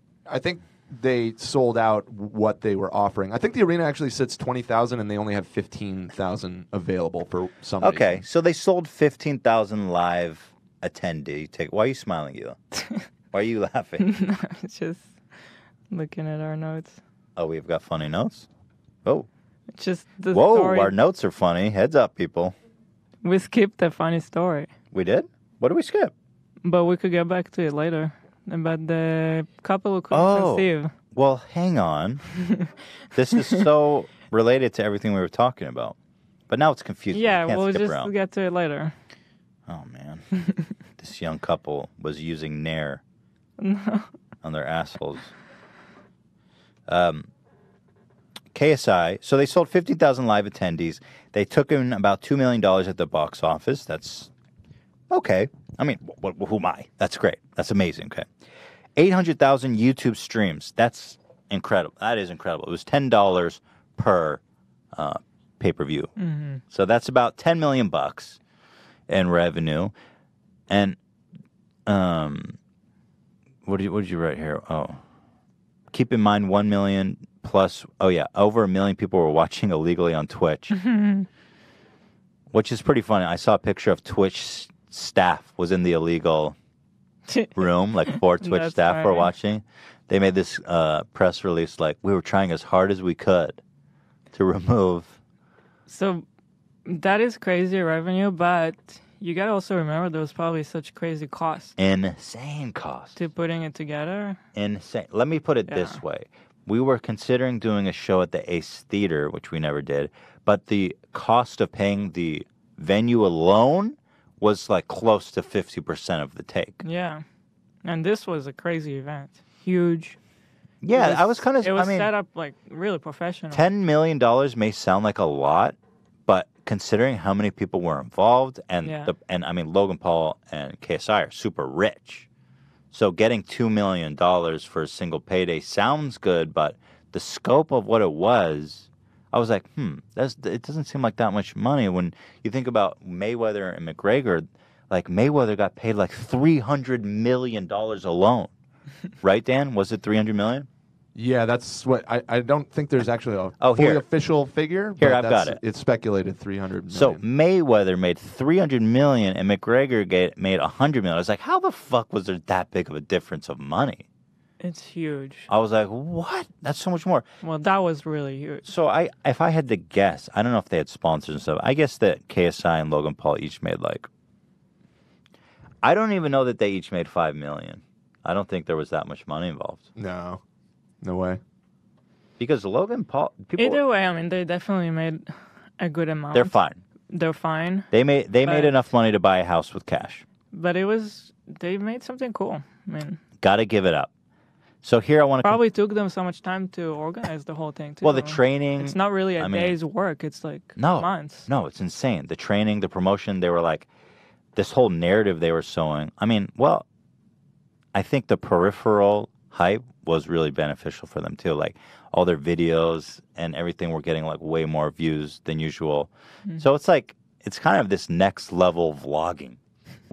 think they sold out what they were offering. I think the arena actually sits 20,000 and they only have 15,000 available for some Okay, reason. so they sold 15,000 live attendee tickets. Why are you smiling, Gila? Why are you laughing? No, it's just looking at our notes. Oh, we've got funny notes? Oh. It's just the Whoa, story. our notes are funny. Heads up, people. We skipped the funny story. We did? What did we skip? But we could get back to it later. About the couple who couldn't conceive. Well, hang on. This is so related to everything we were talking about. But now it's confusing. Yeah, We can't we'll skip just around. get to it later. Oh, man. This young couple was using Nair on their assholes. KSI, so they sold 50,000 live attendees. They took in about $2 million at the box office. That's okay. I mean, who am I? That's great. That's amazing. Okay. 800,000 YouTube streams. That's incredible. That is incredible. It was $10 per pay-per-view. Mm-hmm. So that's about $10 million in revenue. And what did you write here? Oh. Keep in mind 1 million plus, over 1 million people were watching illegally on Twitch. Which is pretty funny. I saw a picture of Twitch staff was in the illegal room, like 4 Twitch staff were watching. They made this press release like, we were trying as hard as we could to remove. So that is crazy revenue, but you got to also remember there was probably such crazy cost. Insane cost. To putting it together. Insane. Let me put it this way. We were considering doing a show at the Ace Theater, which we never did, but the cost of paying the venue alone was like close to 50% of the take. Yeah. And this was a crazy event. Huge. Yeah, I was kind of... It was set up like really professional. $10 million may sound like a lot, but considering how many people were involved, and I mean, Logan Paul and KSI are super rich. So getting $2 million for a single payday sounds good, but the scope of what it was... I was like, it doesn't seem like that much money. When you think about Mayweather and McGregor, like Mayweather got paid like $300 million alone. Right, Dan? Was it $300 million? Yeah, that's what I don't think there's actually a fully official figure. Here, but I've got it. It's speculated $300 million. So Mayweather made $300 million and McGregor made $100 million. I was like, how the fuck was there that big of a difference of money? It's huge. I was like, what? That's so much more. Well, that was really huge. So if I had to guess, I don't know if they had sponsors and stuff. I guess that KSI and Logan Paul each made like, I don't even know that they each made $5 million. I don't think there was that much money involved. No way. Because Logan Paul, either way, I mean, they definitely made a good amount. They're fine. They made enough money to buy a house with cash. But they made something cool. I mean, gotta give it up. So here I want to... Probably took them so much time to organize the whole thing, too. Well, the training... It's not really a day's work. It's like months. No, it's insane. The training, the promotion, they were like... This whole narrative they were sowing. I mean, well, I think the peripheral hype was really beneficial for them, too. Like, all their videos and everything were getting, like, way more views than usual. Mm-hmm. So it's like... It's kind of this next level vlogging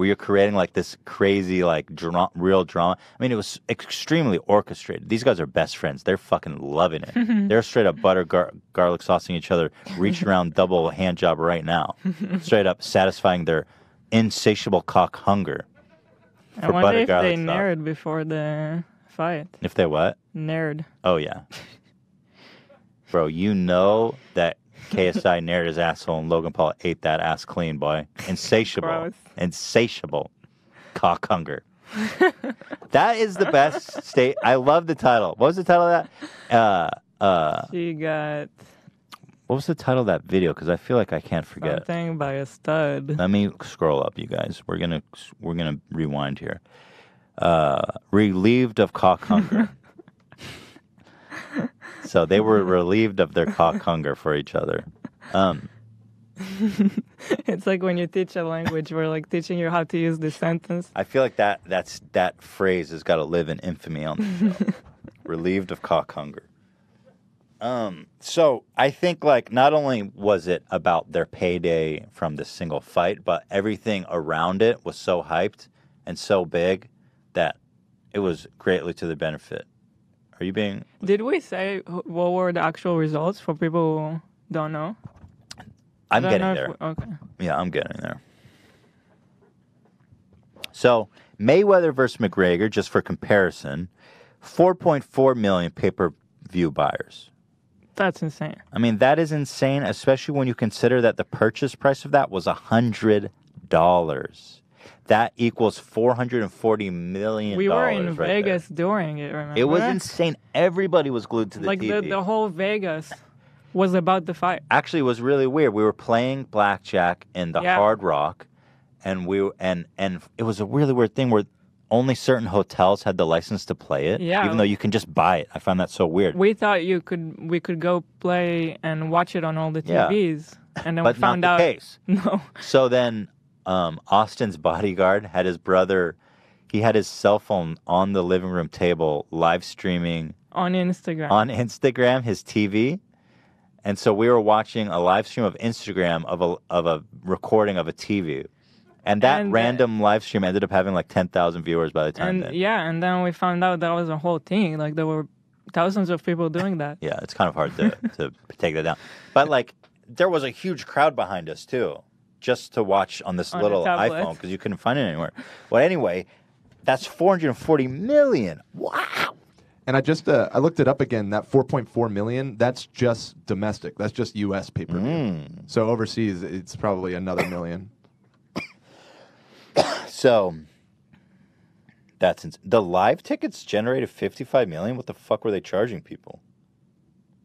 where you're creating like this crazy like real drama. I mean, it was extremely orchestrated. These guys are best friends. They're fucking loving it. They're straight up butter garlic saucing each other, reaching around double hand job right now, straight up satisfying their insatiable cock hunger. I wonder if they nerd before the fight. If they what? Nerd. Oh yeah, bro. You know that KSI nared his asshole and Logan Paul ate that ass clean, boy. Insatiable. Gross. Insatiable cock hunger. That is the best state. I love the title. What was the title of that? She got... What was the title of that video? Because I feel like I can't forget. Something by a stud. Let me scroll up, you guys. We're gonna rewind here. Relieved of cock hunger. So they were relieved of their cock hunger for each other. It's like when you teach a language, we're like teaching you how to use this sentence. I feel like that phrase has got to live in infamy on the show. Relieved of cock hunger. So I think like not only was it about their payday from this single fight, but everything around it was so hyped and so big that it was greatly to the benefit. Are you being... Did we say what were the actual results for people who don't know? I'm getting there. Okay. Yeah, I'm getting there. So Mayweather versus McGregor, just for comparison, 4.4 million pay-per-view buyers. That's insane. I mean, that is insane, especially when you consider that the purchase price of that was $100. That equals $440 million. We were in Vegas during it, remember? It was insane. Everybody was glued to the TV. Like the whole Vegas was about the fight. Actually, it was really weird. We were playing blackjack in the Hard Rock, and it was a really weird thing where only certain hotels had the license to play it, even though you can just buy it. I found that so weird. We thought we could go play and watch it on all the TVs, and then we found out. But not the case. No. So then Austin's bodyguard had his brother, he had his cell phone on the living room table live streaming. On Instagram. On Instagram, his TV. And so we were watching a live stream of Instagram of a recording of a TV. And that random live stream ended up having like 10,000 viewers by the time then. Yeah, and then we found out that was a whole thing. Like there were thousands of people doing that. Yeah, it's kind of hard to take that down. But like there was a huge crowd behind us too, just to watch on this little iPhone because you couldn't find it anywhere. Well, anyway, that's 440 million. Wow. And I looked it up again. That 4.4 million, that's just domestic. That's just U.S. pay-per-view. So overseas, it's probably another million. So the live tickets generated 55 million. What the fuck were they charging people?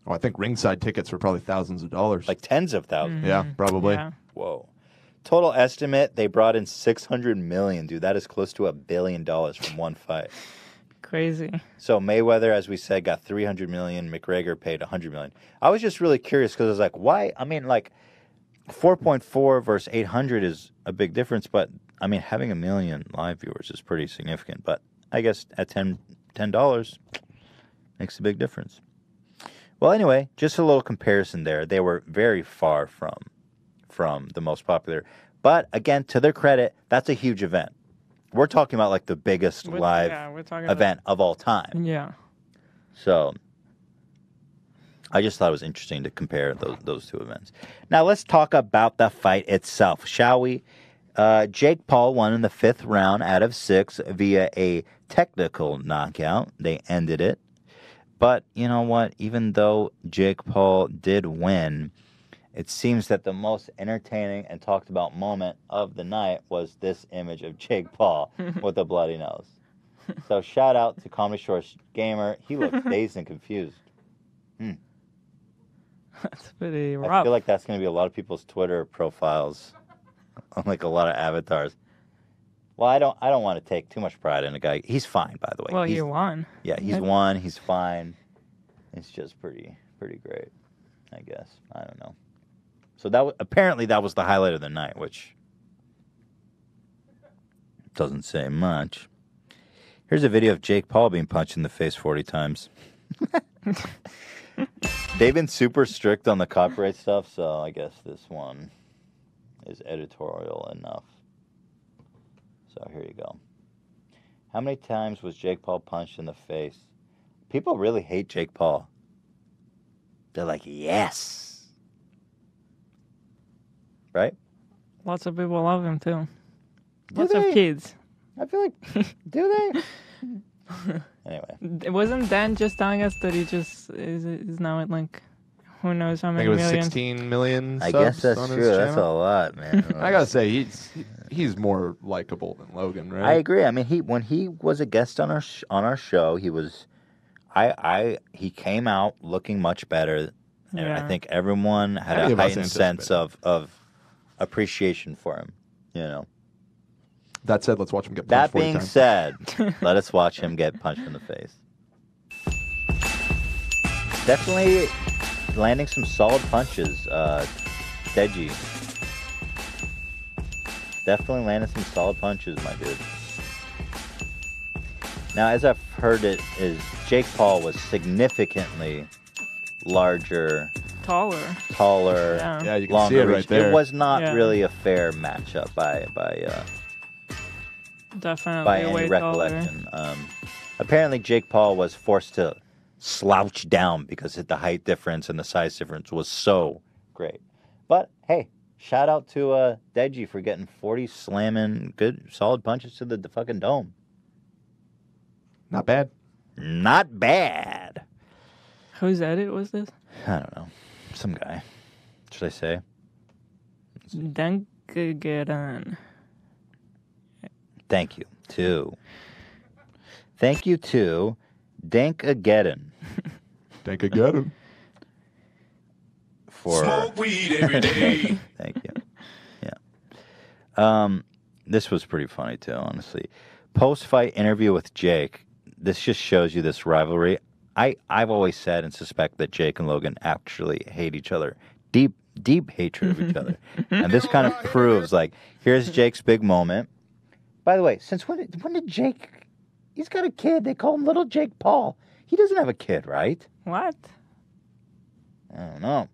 Oh, I think ringside tickets were probably thousands of dollars. Like tens of thousands. Yeah, probably. Yeah. Whoa. Total estimate, they brought in 600 million, dude. That is close to $1 billion from one fight. Crazy. So Mayweather, as we said, got 300 million. McGregor paid 100 million. I was just really curious because I was like, why? I mean, like 4.4 versus 800 is a big difference, but I mean, having 1 million live viewers is pretty significant. But I guess at $10 makes a big difference. Well, anyway, just a little comparison there. They were very far from the most popular. But again, to their credit, that's a huge event. We're talking about like the biggest live event of all time. Yeah. So I just thought it was interesting to compare those two events. Now let's talk about the fight itself, shall we? Jake Paul won in the 5th round out of 6 via a technical knockout. They ended it. But you know what? Even though Jake Paul did win, it seems that the most entertaining and talked about moment of the night was this image of Jake Paul with a bloody nose. So shout out to Comedy Shorts Gamer. He looks dazed and confused. That's pretty rough. I feel like that's going to be a lot of people's Twitter profiles, like a lot of avatars. Well, I don't want to take too much pride in a guy. He's fine, by the way. Well, he won. Yeah, he's won. He's fine. It's just pretty great, I guess. I don't know. So apparently that was the highlight of the night, which doesn't say much. Here's a video of Jake Paul being punched in the face 40 times. They've been super strict on the copyright stuff, so I guess this one is editorial enough. So here you go. How many times was Jake Paul punched in the face? People really hate Jake Paul. They're like, yes. Right? Lots of people love him, too. Lots of kids. I feel like, do they? Anyway. Wasn't Dan just telling us that he just is now at like, who knows how many I think it was millions? 16 million I subs guess that's on his true. That's a channel. lot, man. I gotta say, he's more likable than Logan, right? I agree. I mean, when he was a guest on our show, he was, he came out looking much better, and I think everyone had a heightened sense of appreciation for him. You know. That said, let's watch him get punched. That 40 being times. said, let us watch him get punched in the face. Definitely landing some solid punches, Deji. Definitely landing some solid punches, my dude. Now, as I've heard it, is Jake Paul was significantly larger, taller, Yeah, you can longer see it right reach. there. It was not really a fair matchup by definitely any way recollection. Apparently, Jake Paul was forced to slouch down because the height difference and the size difference was so great. But hey, shout out to Deji for getting 40 slamming good solid punches to the fucking dome. Not bad. Not bad. Whose edit was this? I don't know. Some guy. Should I say? Dankageran. Thank you to Dankageddon. Dankageddon. For smoke weed every day. Thank you. Yeah. This was pretty funny too, honestly. Post-fight interview with Jake. This just shows you this rivalry. I've always said and suspect that Jake and Logan actually hate each other. Deep hatred of each other. And this kind of proves, like, here's Jake's big moment. By the way, since when did Jake... He's got a kid. They call him Little Jake Paul. He doesn't have a kid, right? What? I don't know.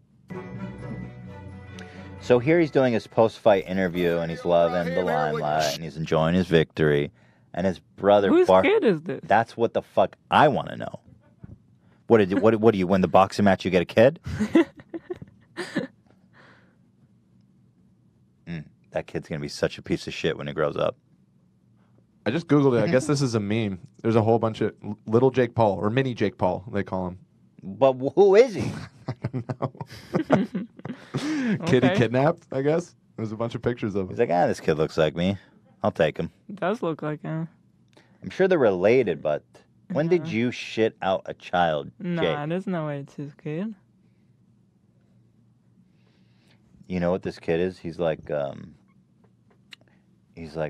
So here he's doing his post-fight interview, and he's loving the limelight, and he's enjoying his victory. And his brother... Whose kid is this? That's what the fuck I want to know. What do you win the boxing match? You get a kid? That kid's gonna be such a piece of shit when he grows up. I just Googled it. I guess this is a meme. There's a whole bunch of little Jake Paul, or mini Jake Paul, they call him. But who is he? I don't know. Kid he kidnapped, I guess. There's a bunch of pictures of him. He's like, this kid looks like me. I'll take him. It does look like him. I'm sure they're related, but when did you shit out a child, Nah, Jake? there's no way it's his kid. You know what this kid is? He's like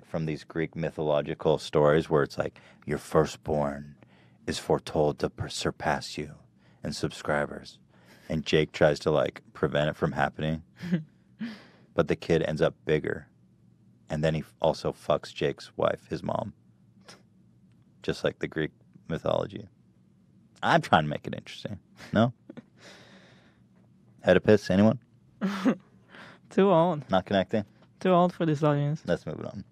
from these Greek mythological stories where it's like, your firstborn is foretold to surpass you in subscribers. And Jake tries to, like, prevent it from happening. But the kid ends up bigger. And then he also fucks Jake's wife, his mom. Just like the Greek mythology. I'm trying to make it interesting. No? Oedipus, anyone? Too old. Not connecting? Too old for this audience. Let's move it on.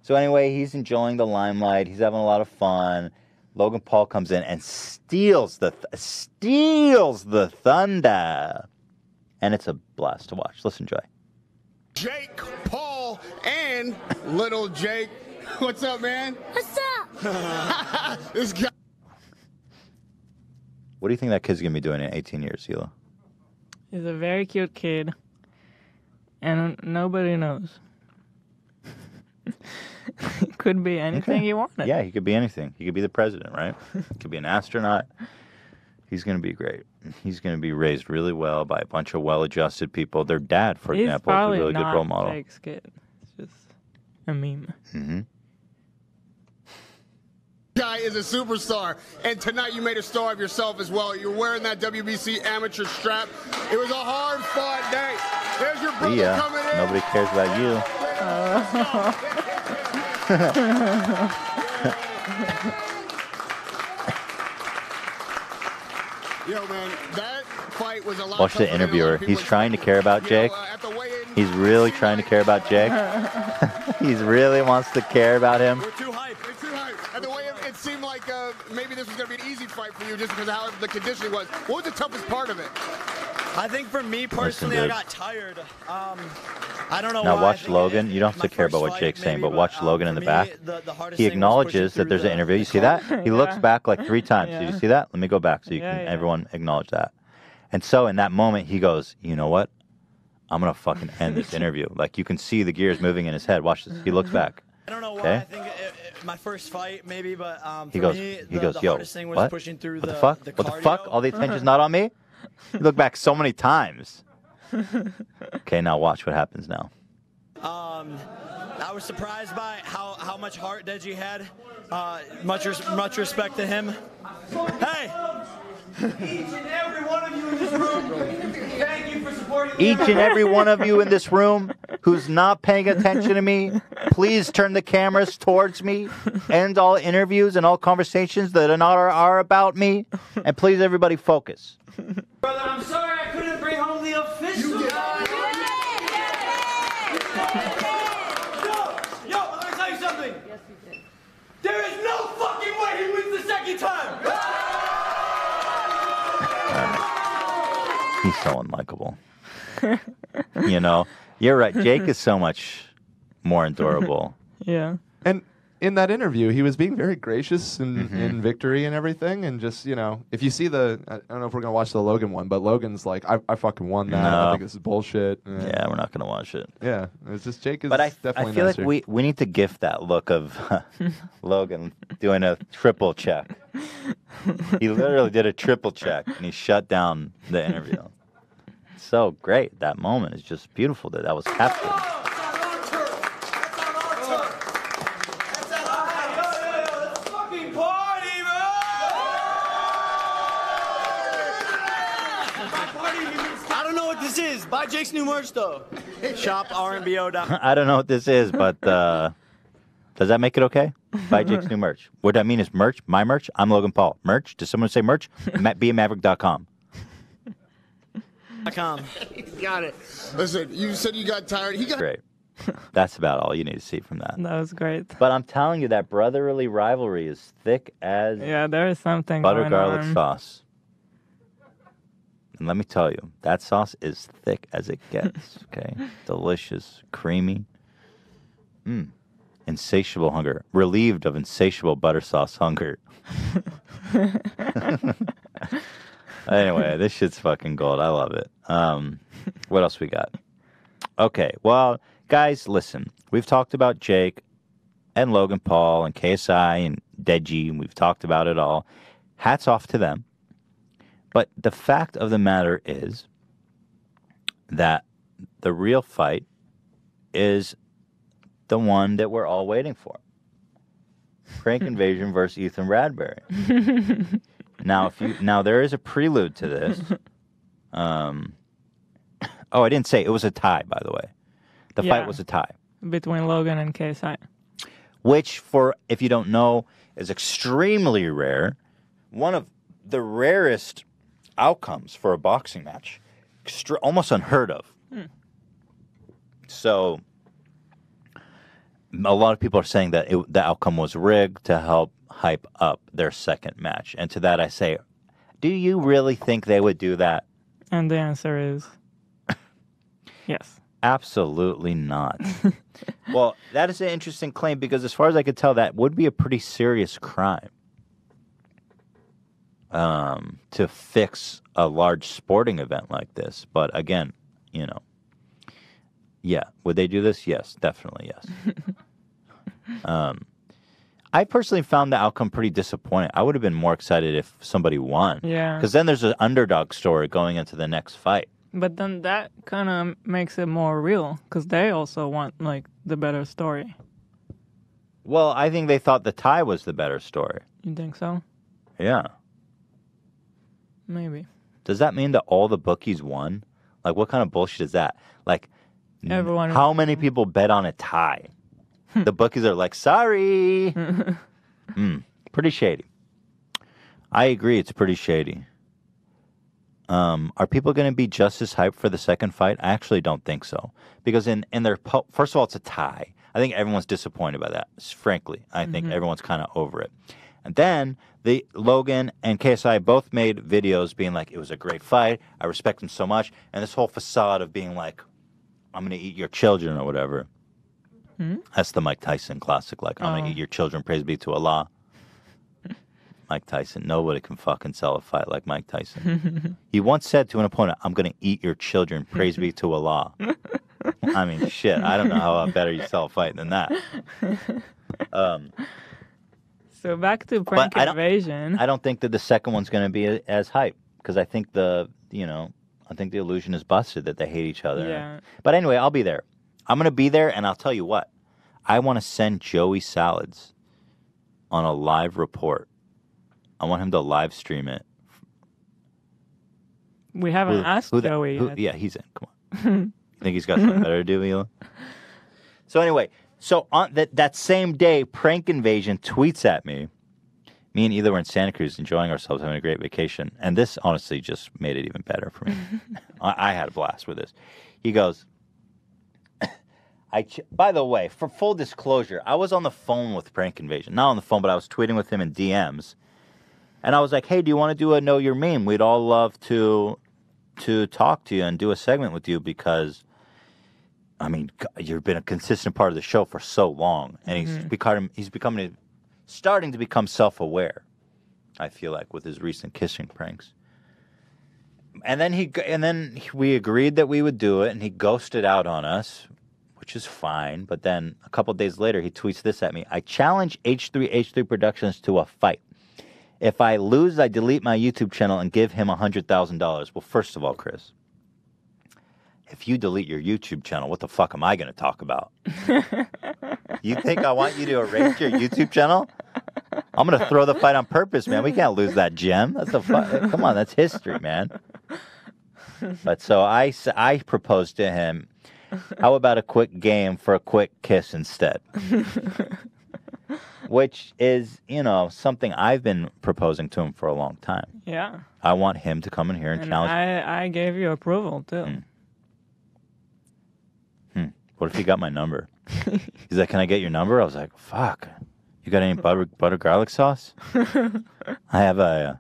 So anyway, he's enjoying the limelight. He's having a lot of fun. Logan Paul comes in and steals the thunder. And it's a blast to watch. Let's enjoy. Jake Paul and little Jake. What's up, man? What's up? This guy. What do you think that kid's going to be doing in 18 years, Hila? He's a very cute kid. And nobody knows. It could be anything you wanted. Yeah, he could be anything. He could be the president, right? He could be an astronaut. He's going to be great. He's going to be raised really well by a bunch of well-adjusted people. Their dad, for example, is a really good role model. Jake's kid. It's just a meme. Mm-hmm. Guy is a superstar, and tonight you made a star of yourself as well. You're wearing that WBC amateur strap. It was a hard-fought day. There's your brother coming in. Nobody cares about you. Yo, man, that fight was a lot. Watch the interviewer. He's trying to care about Jake. He's really trying to care about Jake. He really wants to care about him. We're too hyped. We're too hyped. And the way it seemed like maybe this was going to be an easy fight for you just because of how the conditioning was. What was the toughest part of it? I think for me personally, I got tired. I don't know now why. Watch Logan. You don't have to care about what Jake's saying, but watch Logan in the back. He acknowledges that there's an interview. You see that? He looks back like 3 times. Did you see that? Let me go back so you can everyone acknowledge that. And so in that moment, he goes, you know what? I'm going to fucking end this interview. Like, you can see the gears moving in his head. Watch this. He looks back. I don't know why. I think my first fight, maybe, but he goes, yo, what? What the fuck? What the fuck? All the attention's not on me? You look back so many times. Okay, now watch what happens now. I was surprised by how much heart Deji had. Much respect to him. Hey! Each and every one of you in this room, thank you for supporting me. Each and every one of you in this room who's not paying attention to me, please turn the cameras towards me. End all interviews and all conversations that are about me. And please, everybody, focus. Brother, I'm sorry I couldn't bring home the official. Yo, let me tell you something. Yes, you did. There is no fucking way he wins the second time. He's so unlikable. You know, you're right. Jake is so much more endurable. Yeah. And in that interview, he was being very gracious in victory and everything. And just, you know, if you see I don't know if we're going to watch the Logan one, but Logan's like, I fucking won that. No. I think this is bullshit. Yeah, we're not going to watch it. Yeah, it's just Jake is but definitely I feel nicer. like we need to gift that look of Logan doing a triple check. He literally did a triple check, and he shut down the interview. So great. That moment is just beautiful that was captured. I don't know what this is. Buy Jake's new merch, though. Shop RMBO.com. I don't know what this is, but does that make it okay? Buy Jake's new merch. What I mean is merch. My merch. I'm Logan Paul. Merch. Does someone say merch? BeAMaverick.com. Got it. Listen, you said you got tired. He got great. That's about all you need to see from that. That was great. But I'm telling you, that brotherly rivalry is thick as there is something butter going garlic on. sauce. And let me tell you, that sauce is thick as it gets. Okay, delicious, creamy. Insatiable hunger, relieved of insatiable butter sauce hunger. Anyway, this shit's fucking gold. I love it. What else we got? Okay, well, guys, listen. We've talked about Jake and Logan Paul and KSI and Deji, and we've talked about it all. Hats off to them. But the fact of the matter is that the real fight is the one that we're all waiting for. Crank Invasion versus Ethan Radbury. Now there is a prelude to this. I didn't say it was a tie, by the way. The fight was a tie between Logan and KSI, which, if you don't know, is extremely rare. One of the rarest outcomes for a boxing match, almost unheard of. So a lot of people are saying that the outcome was rigged to help hype up their second match. And to that I say, do you really think they would do that? And the answer is yes. Absolutely not. Well, that is an interesting claim because as far as I could tell, that would be a pretty serious crime. To fix a large sporting event like this. But again, would they do this? Yes, definitely yes. I personally found the outcome pretty disappointing. I would have been more excited if somebody won. Yeah. Because then there's an underdog story going into the next fight. But then that kind of makes it more real because they also want, the better story. Well, I think they thought the tie was the better story. You think so? Yeah. Maybe. Does that mean that all the bookies won? What kind of bullshit is that? Everyone. How many people bet on a tie? The bookies are like, sorry. Pretty shady. I agree, it's pretty shady. Are people going to be just as hyped for the second fight? I actually don't think so. Because in their first of all, it's a tie. I think everyone's disappointed by that, frankly. I think everyone's kind of over it. And then Logan and KSI both made videos being like, it was a great fight. I respect him so much. And this whole facade of being like, I'm going to eat your children or whatever. That's the Mike Tyson classic. Like, I'm going to eat your children. Praise be to Allah. Mike Tyson. Nobody can fucking sell a fight like Mike Tyson. He once said to an opponent, I'm going to eat your children. Praise be to Allah. I mean, shit. I don't know how better you sell a fight than that. So back to prank invasion. I don't think that the second one's going to be as hype because I think the illusion is busted that they hate each other. Yeah. But anyway, I'll be there. I'm going to be there, and I'll tell you what. I want to send Joey Salads on a live report. I want him to live stream it. We haven't asked Joey yet. Yeah, he's in. Come on. You think he's got something better to do, Elon? So anyway, on that same day, Prank Invasion tweets at me. Me and Ela were in Santa Cruz enjoying ourselves, having a great vacation. And this honestly just made it even better for me. I had a blast with this. He goes, by the way, for full disclosure, I was on the phone with Prank Invasion. Not on the phone, but I was tweeting with him in DMs. And I was like, hey, do you want to do a Know Your Meme? We'd all love to talk to you and do a segment with you because, I mean, you've been a consistent part of the show for so long. And he's starting to become self-aware, I feel like, with his recent kissing pranks. And then we agreed that we would do it, and he ghosted out on us, which is fine. But then a couple days later, he tweets this at me. I challenge H3 Productions to a fight. If I lose, I delete my YouTube channel and give him $100,000. Well, first of all, Chris, if you delete your YouTube channel, what the fuck am I going to talk about? You think I want you to erase your YouTube channel? I'm going to throw the fight on purpose, man. We can't lose that gem. Come on, that's history, man. But so I proposed to him, how about a quick game for a quick kiss instead? Which is, something I've been proposing to him for a long time. Yeah. I want him to come in here and challenge. I gave you approval, too. What if he got my number? He's like, can I get your number? I was like, fuck. You got any butter garlic sauce? I have a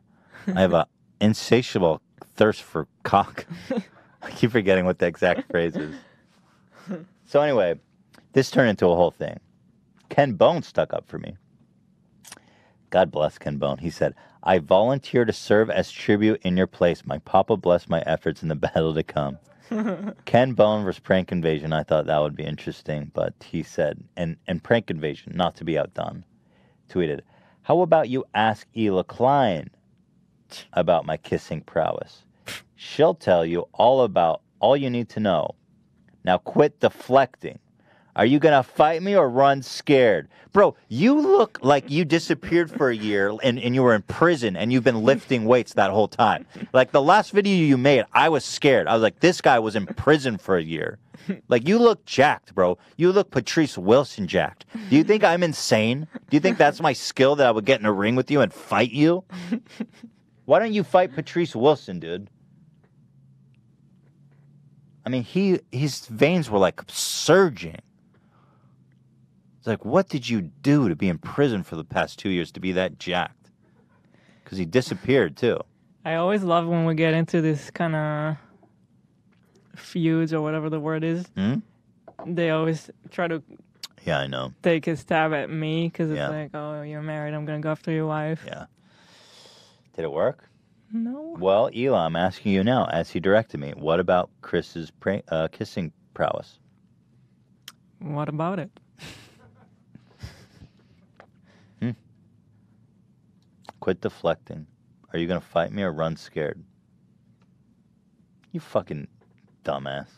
insatiable thirst for cock. I keep forgetting what the exact phrase is. So anyway, this turned into a whole thing. Ken Bone stuck up for me. God bless Ken Bone. He said, I volunteer to serve as tribute in your place. My papa bless my efforts in the battle to come. Ken Bone versus Prank Invasion. I thought that would be interesting, but he said, and Prank Invasion, not to be outdone, tweeted, how about you ask Ela Klein about my kissing prowess? She'll tell you all you need to know. Now quit deflecting. Are you going to fight me or run scared? Bro, you look like you disappeared for a year and you were in prison and you've been lifting weights that whole time. Like the last video you made, I was scared. I was like, this guy was in prison for a year. Like you look jacked, bro. You look Patrice Wilson jacked. Do you think I'm insane? Do you think that's my skill that I would get in a ring with you and fight you? Why don't you fight Patrice Wilson, dude? I mean, his veins were like surging. It's like, what did you do to be in prison for the past 2 years to be that jacked? Because he disappeared, too. I always love when we get into this kind of feuds or whatever the word is. They always try to I know. Take a stab at me because it's like, oh, you're married. I'm going to go after your wife. Yeah. Did it work? No. Well, Ela, I'm asking you now, as he directed me, what about Chris's kissing prowess? What about it? Quit deflecting. Are you going to fight me or run scared? You fucking dumbass.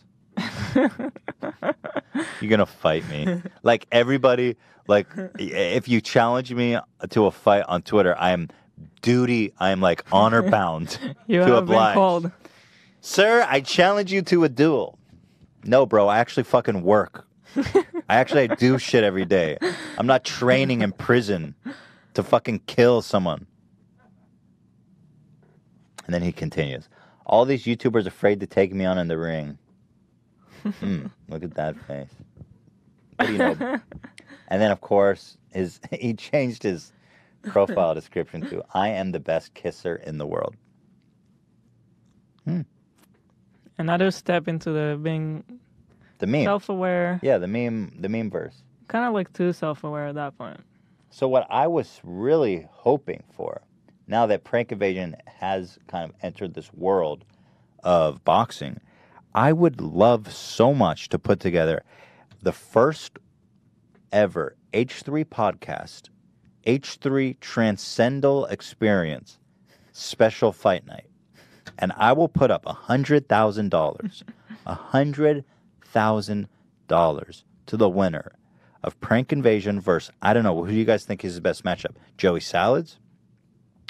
You're going to fight me. Like everybody, like if you challenge me to a fight on Twitter, I am like honor bound to oblige. Been called. Sir, I challenge you to a duel. No, bro, I actually fucking work. I do shit every day. I'm not training in prison to fucking kill someone. And then he continues. All these YouTubers afraid to take me on in the ring. Look at that face. What do you know? And then, of course, he changed his profile description to, I am the best kisser in the world. Another step into the being self-aware. Yeah, the meme verse. Kind of like too self-aware at that point. So what I was really hoping for, now that Prank Evasion has kind of entered this world of boxing, I would love so much to put together the first ever H3 podcast, H3 Transcendental Experience special fight night. And I will put up $100,000, $100,000 to the winner of Prank Invasion versus, I don't know, who do you guys think is the best matchup? Joey Salads?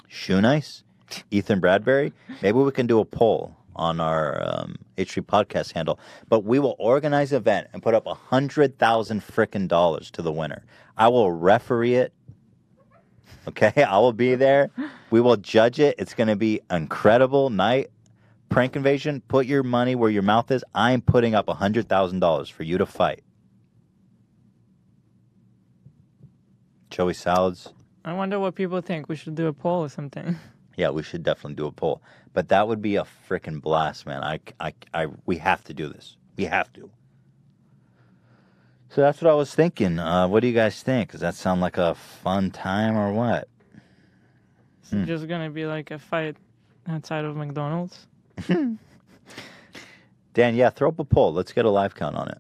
Shoe Nice? Ethan Bradbury? Maybe we can do a poll on our H3 podcast handle. But we will organize an event and put up $100,000 frickin' dollars to the winner. I will referee it. Okay, I will be there. We will judge it. It's going to be an incredible night. Prank Invasion, put your money where your mouth is. I'm putting up $100,000 for you to fight. Joey Salads. I wonder what people think. We should do a poll or something. Yeah, we should definitely do a poll. But that would be a freaking blast, man. We have to do this. We have to. So that's what I was thinking. What do you guys think? Does that sound like a fun time or what? Is it just going to be like a fight outside of McDonald's? Dan, yeah, throw up a poll. Let's get a live count on it.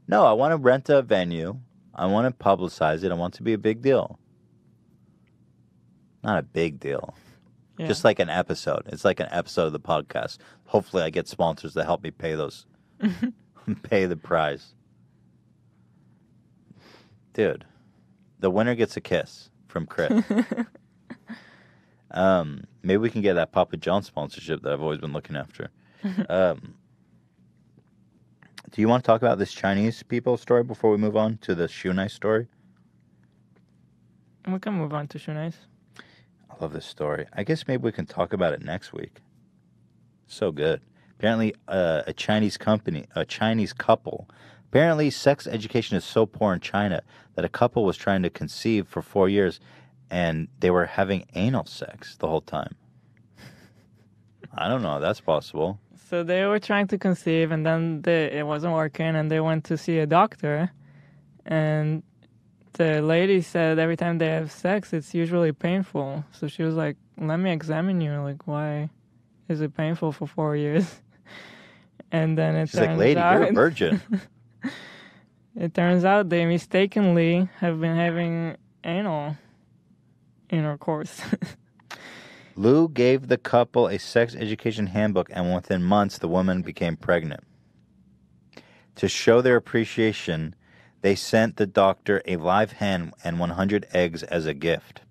No, I want to rent a venue. I want to publicize it. I want it to be a big deal. Not a big deal. Yeah. Just like an episode. It's like an episode of the podcast. Hopefully I get sponsors to help me pay those. Pay the prize. Dude, the winner gets a kiss from Chris. Maybe we can get that Papa John sponsorship that I've always been looking after. Do you want to talk about this Chinese people story before we move on to the Shoe Nice story? We can move on to Shoe Nice. I love this story. I guess maybe we can talk about it next week. So good. Apparently, a Chinese couple. Apparently, sex education is so poor in China that a couple was trying to conceive for 4 years, and they were having anal sex the whole time. I don't know. That's possible. So they were trying to conceive, and then it wasn't working, and they went to see a doctor, and the lady said every time they have sex, it's usually painful. So she was like, let me examine you. Like, why is it painful for 4 years? And then she's like, lady, you're a virgin. It turns out they mistakenly have been having anal intercourse. Lou gave the couple a sex education handbook, and within months, the woman became pregnant. To show their appreciation, they sent the doctor a live hen and 100 eggs as a gift.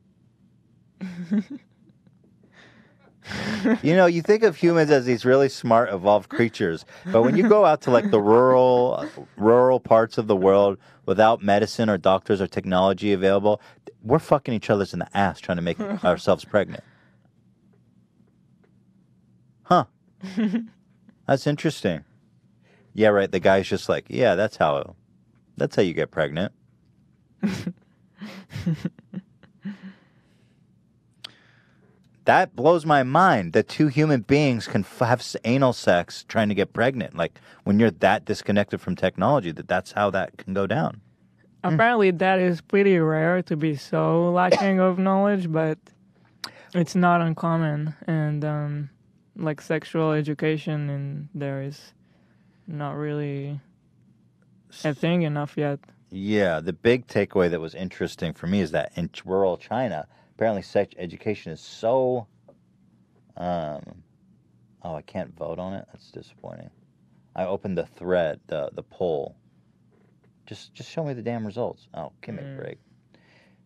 You know, you think of humans as these really smart, evolved creatures, but when you go out to like the rural parts of the world without medicine or doctors or technology available, we're fucking each other's in the ass trying to make ourselves pregnant. Huh. That's interesting. Yeah, right. The guy's just like, yeah, that's how you get pregnant. That blows my mind that two human beings can have anal sex trying to get pregnant. Like, when you're that disconnected from technology, that's how that can go down. Apparently, that is pretty rare to be so lacking of knowledge, but it's not uncommon. And, like, sexual education in there is not really a thing enough yet. Yeah, the big takeaway that was interesting for me is that in rural China, apparently sex education is so... I can't vote on it? That's disappointing. I opened the thread, the poll. Just show me the damn results. Oh, give me a break.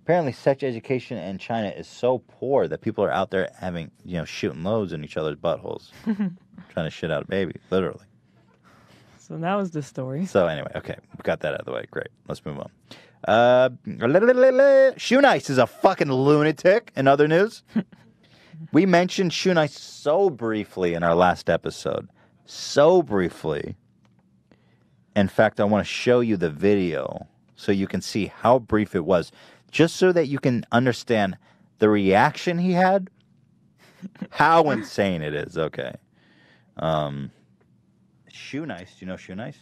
Apparently sex education in China is so poor that people are out there having, shooting loads in each other's buttholes. Trying to shit out a baby, literally. So that was the story. So anyway, okay, we got that out of the way. Great, let's move on. Shoe Nice is a fucking lunatic. In other news, we mentioned Shoe Nice so briefly in our last episode. So briefly. In fact, I want to show you the video so you can see how brief it was, just so that you can understand the reaction he had, how insane it is. Okay. Shoe Nice. Do you know Shoe Nice?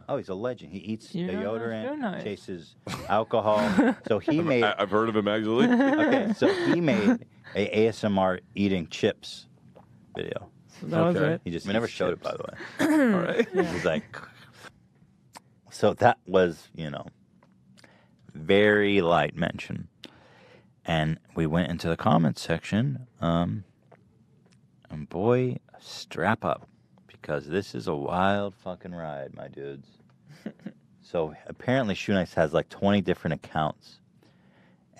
Oh, he's a legend. He eats deodorant, chases alcohol. So he made... I've heard of him, actually. Okay, so he made a ASMR eating chips video. So that was it. He just... We never showed it, by the way. All right. He's like... So that was, very light mention. And we went into the comments section. And boy, strap up. Because this is a wild fucking ride, my dudes. So apparently Shoe Nice has like 20 different accounts.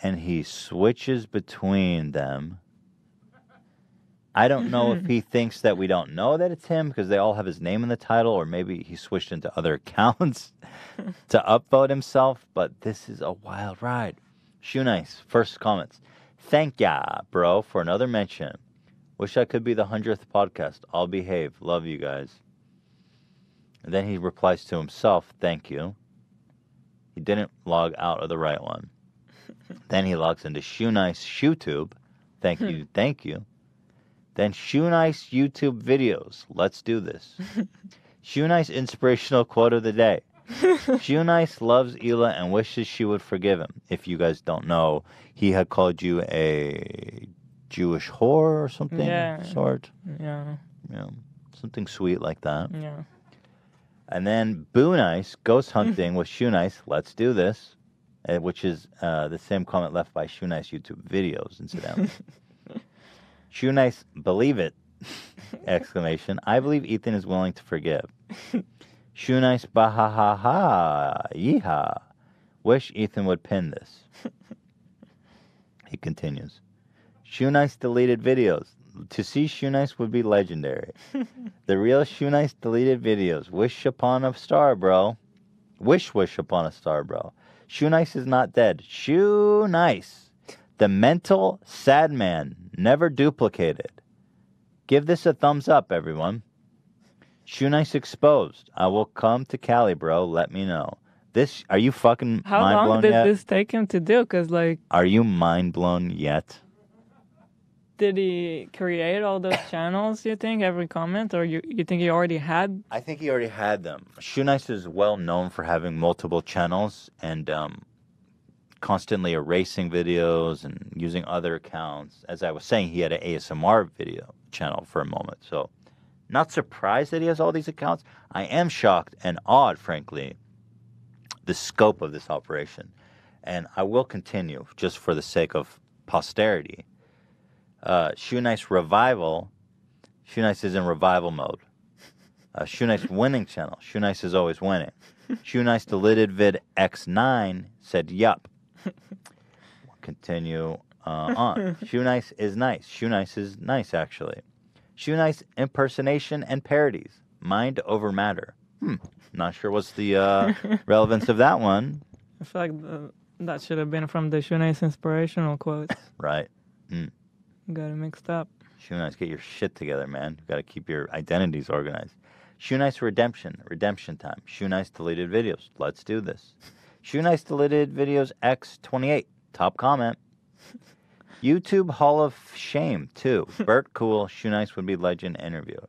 And he switches between them. I don't know if he thinks that we don't know that it's him because they all have his name in the title, or maybe he switched into other accounts to upvote himself. But this is a wild ride. Shoe Nice, first comments. Thank ya, bro, for another mention. Wish I could be the 100th podcast. I'll behave. Love you guys. And then he replies to himself, thank you. He didn't log out of the right one. Then he logs into Shoe Nice YouTube. Thank you, thank you. Then Shoe Nice YouTube videos. Let's do this. Shoe Nice inspirational quote of the day. Shoe Nice loves Hila and wishes she would forgive him. If you guys don't know, he had called you a Jewish whore or something, sort. Yeah. Yeah, something sweet like that. Yeah. And then Boo Nice, ghost hunting with Shoe Nice. Let's do this. Which is the same comment left by Shoe Nice YouTube videos, incidentally. Shoe Nice, believe it! Exclamation. I believe Ethan is willing to forgive. Shoe Nice, bahahaha, yeehaw. Wish Ethan would pin this. He continues. Shoe Nice deleted videos. To see Shoe Nice would be legendary. The real Shoe Nice deleted videos. Wish upon a star, bro. Wish upon a star, bro. Shoe Nice is not dead. Shoe Nice. The mental sad man. Never duplicated. Give this a thumbs up, everyone. Shoe Nice exposed. I will come to Cali, bro. Let me know. This, are you fucking How mind blown long did yet? this take him to do? Because, like... Are you mind blown yet? Did he create all those channels, you think, every comment? Or you think he already had? I think he already had them. Shoe Nice is well known for having multiple channels and constantly erasing videos and using other accounts. As I was saying, he had an ASMR video channel for a moment. So, not surprised that he has all these accounts. I am shocked and awed, frankly, the scope of this operation. And I will continue, just for the sake of posterity. Shoe Nice Revival. Shoe Nice is in revival mode. Shoe Nice Winning Channel. Shoe Nice is always winning. Shoe Nice Deleted Vid X9 said, yup. Continue on. Shoe Nice is nice. Shoe Nice is nice, actually. Shoe Nice Impersonation and Parodies. Mind over matter. Not sure what's the relevance of that one. I feel like that should have been from the Shoe Nice inspirational quotes. Right. Got it mixed up. Shoe Nice, get your shit together, man. You got to keep your identities organized. Shoe Nice Redemption time. Shoe Nice Deleted Videos. Let's do this. Shoe Nice Deleted Videos X28. Top comment. YouTube Hall of Shame 2. Bert Cool. Shoe Nice would be legend interviewer.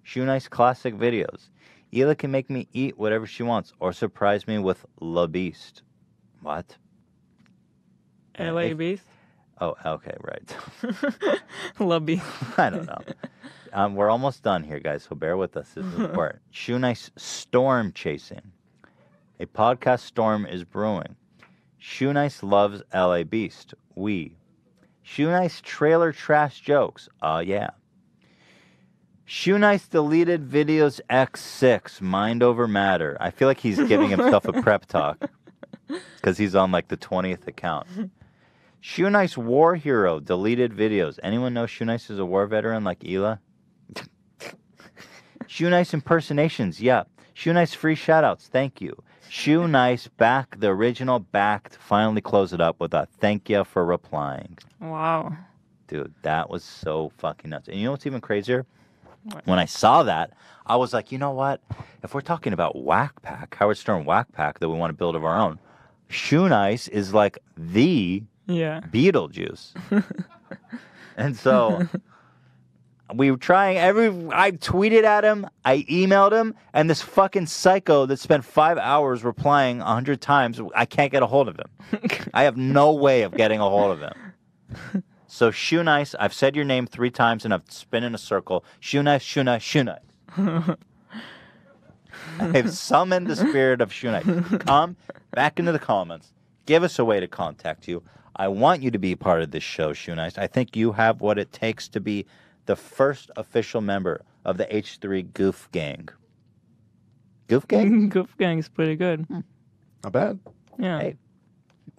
Shoe Nice Classic Videos. Hila can make me eat whatever she wants or surprise me with La Beast. What? LA Beast? Oh, okay, right. La Beast. I don't know. We're almost done here, guys, so bear with us. This is important. Shoe Nice Storm Chasing. A podcast storm is brewing. Shoe Nice loves LA Beast. We. Shoe Nice Trailer Trash Jokes. Yeah. Shoe Nice Deleted Videos X6. Mind over matter. I feel like he's giving himself a prep talk because he's on like the 20th account. Shoe Nice War Hero Deleted Videos. Anyone know Shoe Nice is a war veteran like Hila? Shoe Nice Impersonations. Yeah. Shoe Nice Free Shoutouts. Thank you. Shoe Nice back, the original back, to finally close it up with a thank you for replying. Wow. Dude, that was so fucking nuts. And you know what's even crazier? When I saw that, I was like, you know what? If we're talking about Whack Pack, Howard Stern Whack Pack that we want to build of our own, Shoe Nice is like the Beetlejuice. And so we were trying I tweeted at him, I emailed him, and this fucking psycho that spent 5 hours replying 100 times, I can't get a hold of him. I have no way of getting a hold of him. So Shoe Nice, I've said your name 3 times and I've spun in a circle. Shoe Nice, Shoe Nice, Shoe Nice. I've summoned the spirit of Shoe Nice. Come back into the comments. Give us a way to contact you. I want you to be part of this show, Shoe Nice. I think you have what it takes to be the first official member of the H3 Goof Gang. Goof Gang? Goof Gang's pretty good. Not bad. Yeah. Hey,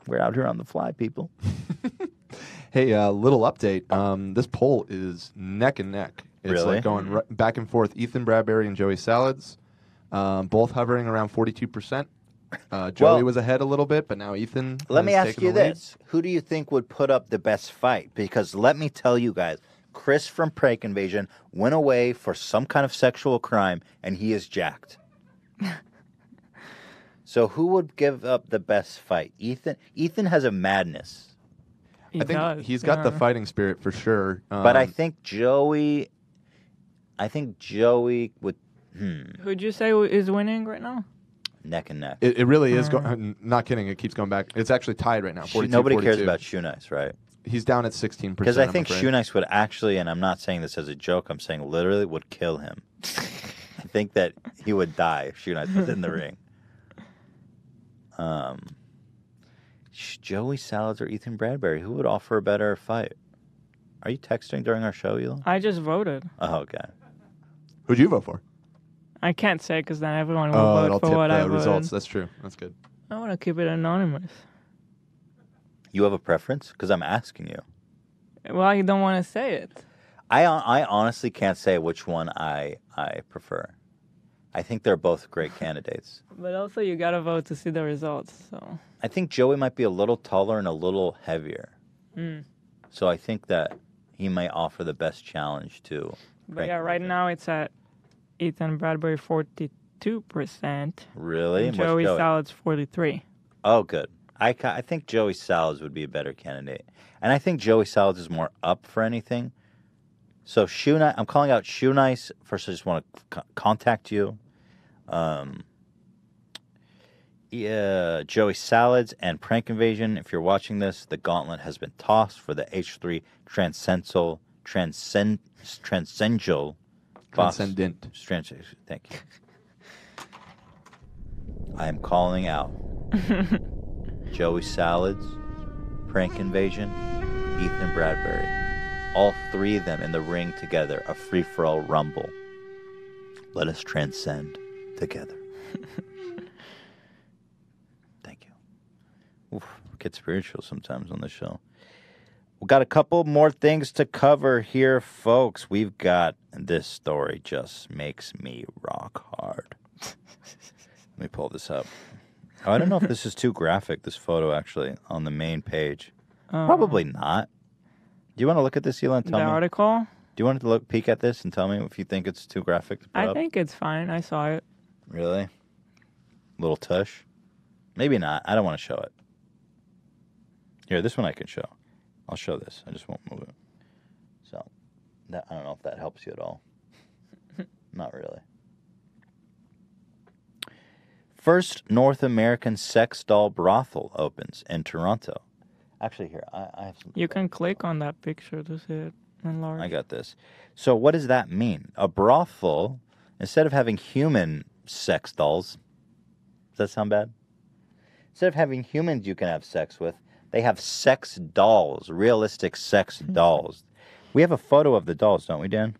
we're out here on the fly, people. Hey, little update. This poll is neck and neck. It's Really? like going back and forth. Ethan Bradbury and Joey Salads, both hovering around 42%. Joey was ahead a little bit, but now Ethan. Let me has ask taken you the lead. this. Who do you think would put up the best fight? Because let me tell you guys, Chris from Prank Invasion went away for some kind of sexual crime, and he is jacked. So who would give up the best fight? Ethan? Ethan has a madness. I think he's got the fighting spirit for sure. But I think Joey would... Who'd you say is winning right now? Neck and neck. It really is. Not kidding. It keeps going back. It's actually tied right now. 42, Nobody 42. cares about Shoe Nice, right? He's down at 16%. Because I think Shoe Nice would actually, and I'm not saying this as a joke, I'm saying literally would kill him. I think that he would die if Shoe Nice was in the ring. Joey Salads or Ethan Bradbury, who would offer a better fight? Are you texting during our show, Elon? I just voted. Oh, okay. Who'd you vote for? I can't say because then everyone will vote it'll for tip what I the voted. results. That's true. That's good. I want to keep it anonymous. You have a preference? Because I'm asking you. Well, you don't want to say it. I honestly can't say which one I prefer. I think they're both great candidates. But also, you got to vote to see the results. So I think Joey might be a little taller and a little heavier. So I think that he might offer the best challenge to... But yeah, right now it's at Ethan Bradbury 42%. Really? And Joey Salads 43%. Oh, good. I think Joey Salads would be a better candidate. And I think Joey Salads is more up for anything. So Shoe Nice, I'm calling out Shoe Nice. First, I just want to contact you. Joey Salads and Prank Invasion. If you're watching this, the gauntlet has been tossed for the H3 Transcendental. Thank you. I am calling out Joey Salads, Prank Invasion, Ethan Bradbury. All 3 of them in the ring together, a free-for-all rumble. Let us transcend together. Thank you. Oof, get spiritual sometimes on the show. We've got a couple more things to cover here, folks. We've got this story just makes me rock hard. Let me pull this up. Oh, I don't know if this is too graphic, this photo, actually, on the main page. Probably not. Do you want to look at this, Elon? Tell me. The article? Do you want to peek at this and tell me if you think it's too graphic to put up? I think it's fine. I saw it. Really? Little tush? Maybe not. I don't want to show it. Here, this one I can show. I'll show this. I just won't move it. So, I don't know if that helps you at all. Not really. First North American sex doll brothel opens in Toronto. Actually, here, I have some... You can click on that picture to see it enlarged. I got this. So what does that mean? A brothel, instead of having human sex dolls... Does that sound bad? Instead of having humans you can have sex with, they have sex dolls, realistic sex dolls. We have a photo of the dolls, don't we, Dan?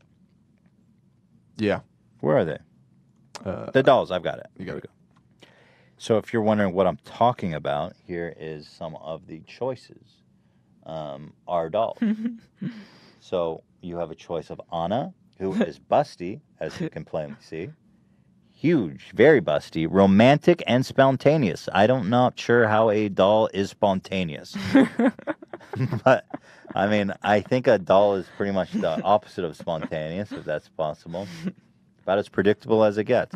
Yeah. Where are they? The dolls, I've got it. You got it. So if you're wondering what I'm talking about, here is some of the choices. Are dolls. So you have a choice of Anna, who is busty, as you can plainly see. Huge, very busty, romantic, and spontaneous. I'm not sure how a doll is spontaneous. But I mean, I think a doll is pretty much the opposite of spontaneous, if that's possible. About as predictable as it gets.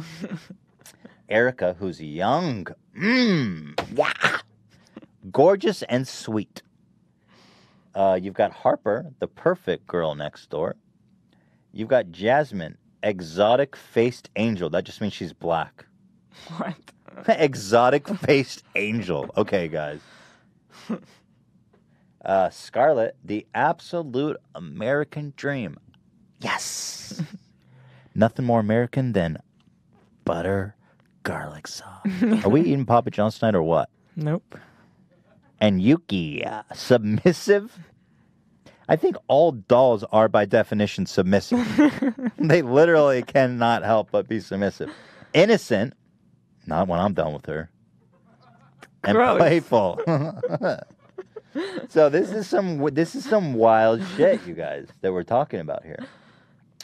Erica, who's young, yeah, gorgeous and sweet. You've got Harper, the perfect girl next door. You've got Jasmine, exotic-faced angel. That just means she's black. What? Exotic-faced angel. Okay, guys. Scarlett, the absolute American dream. Yes. Nothing more American than butter garlic sauce. Are we eating Papa John's tonight or what? Nope. And Yuki, submissive. I think all dolls are by definition submissive. They literally cannot help but be submissive. Innocent, not when I'm done with her. And Gross. Playful. So this is some wild shit, you guys, that we're talking about here.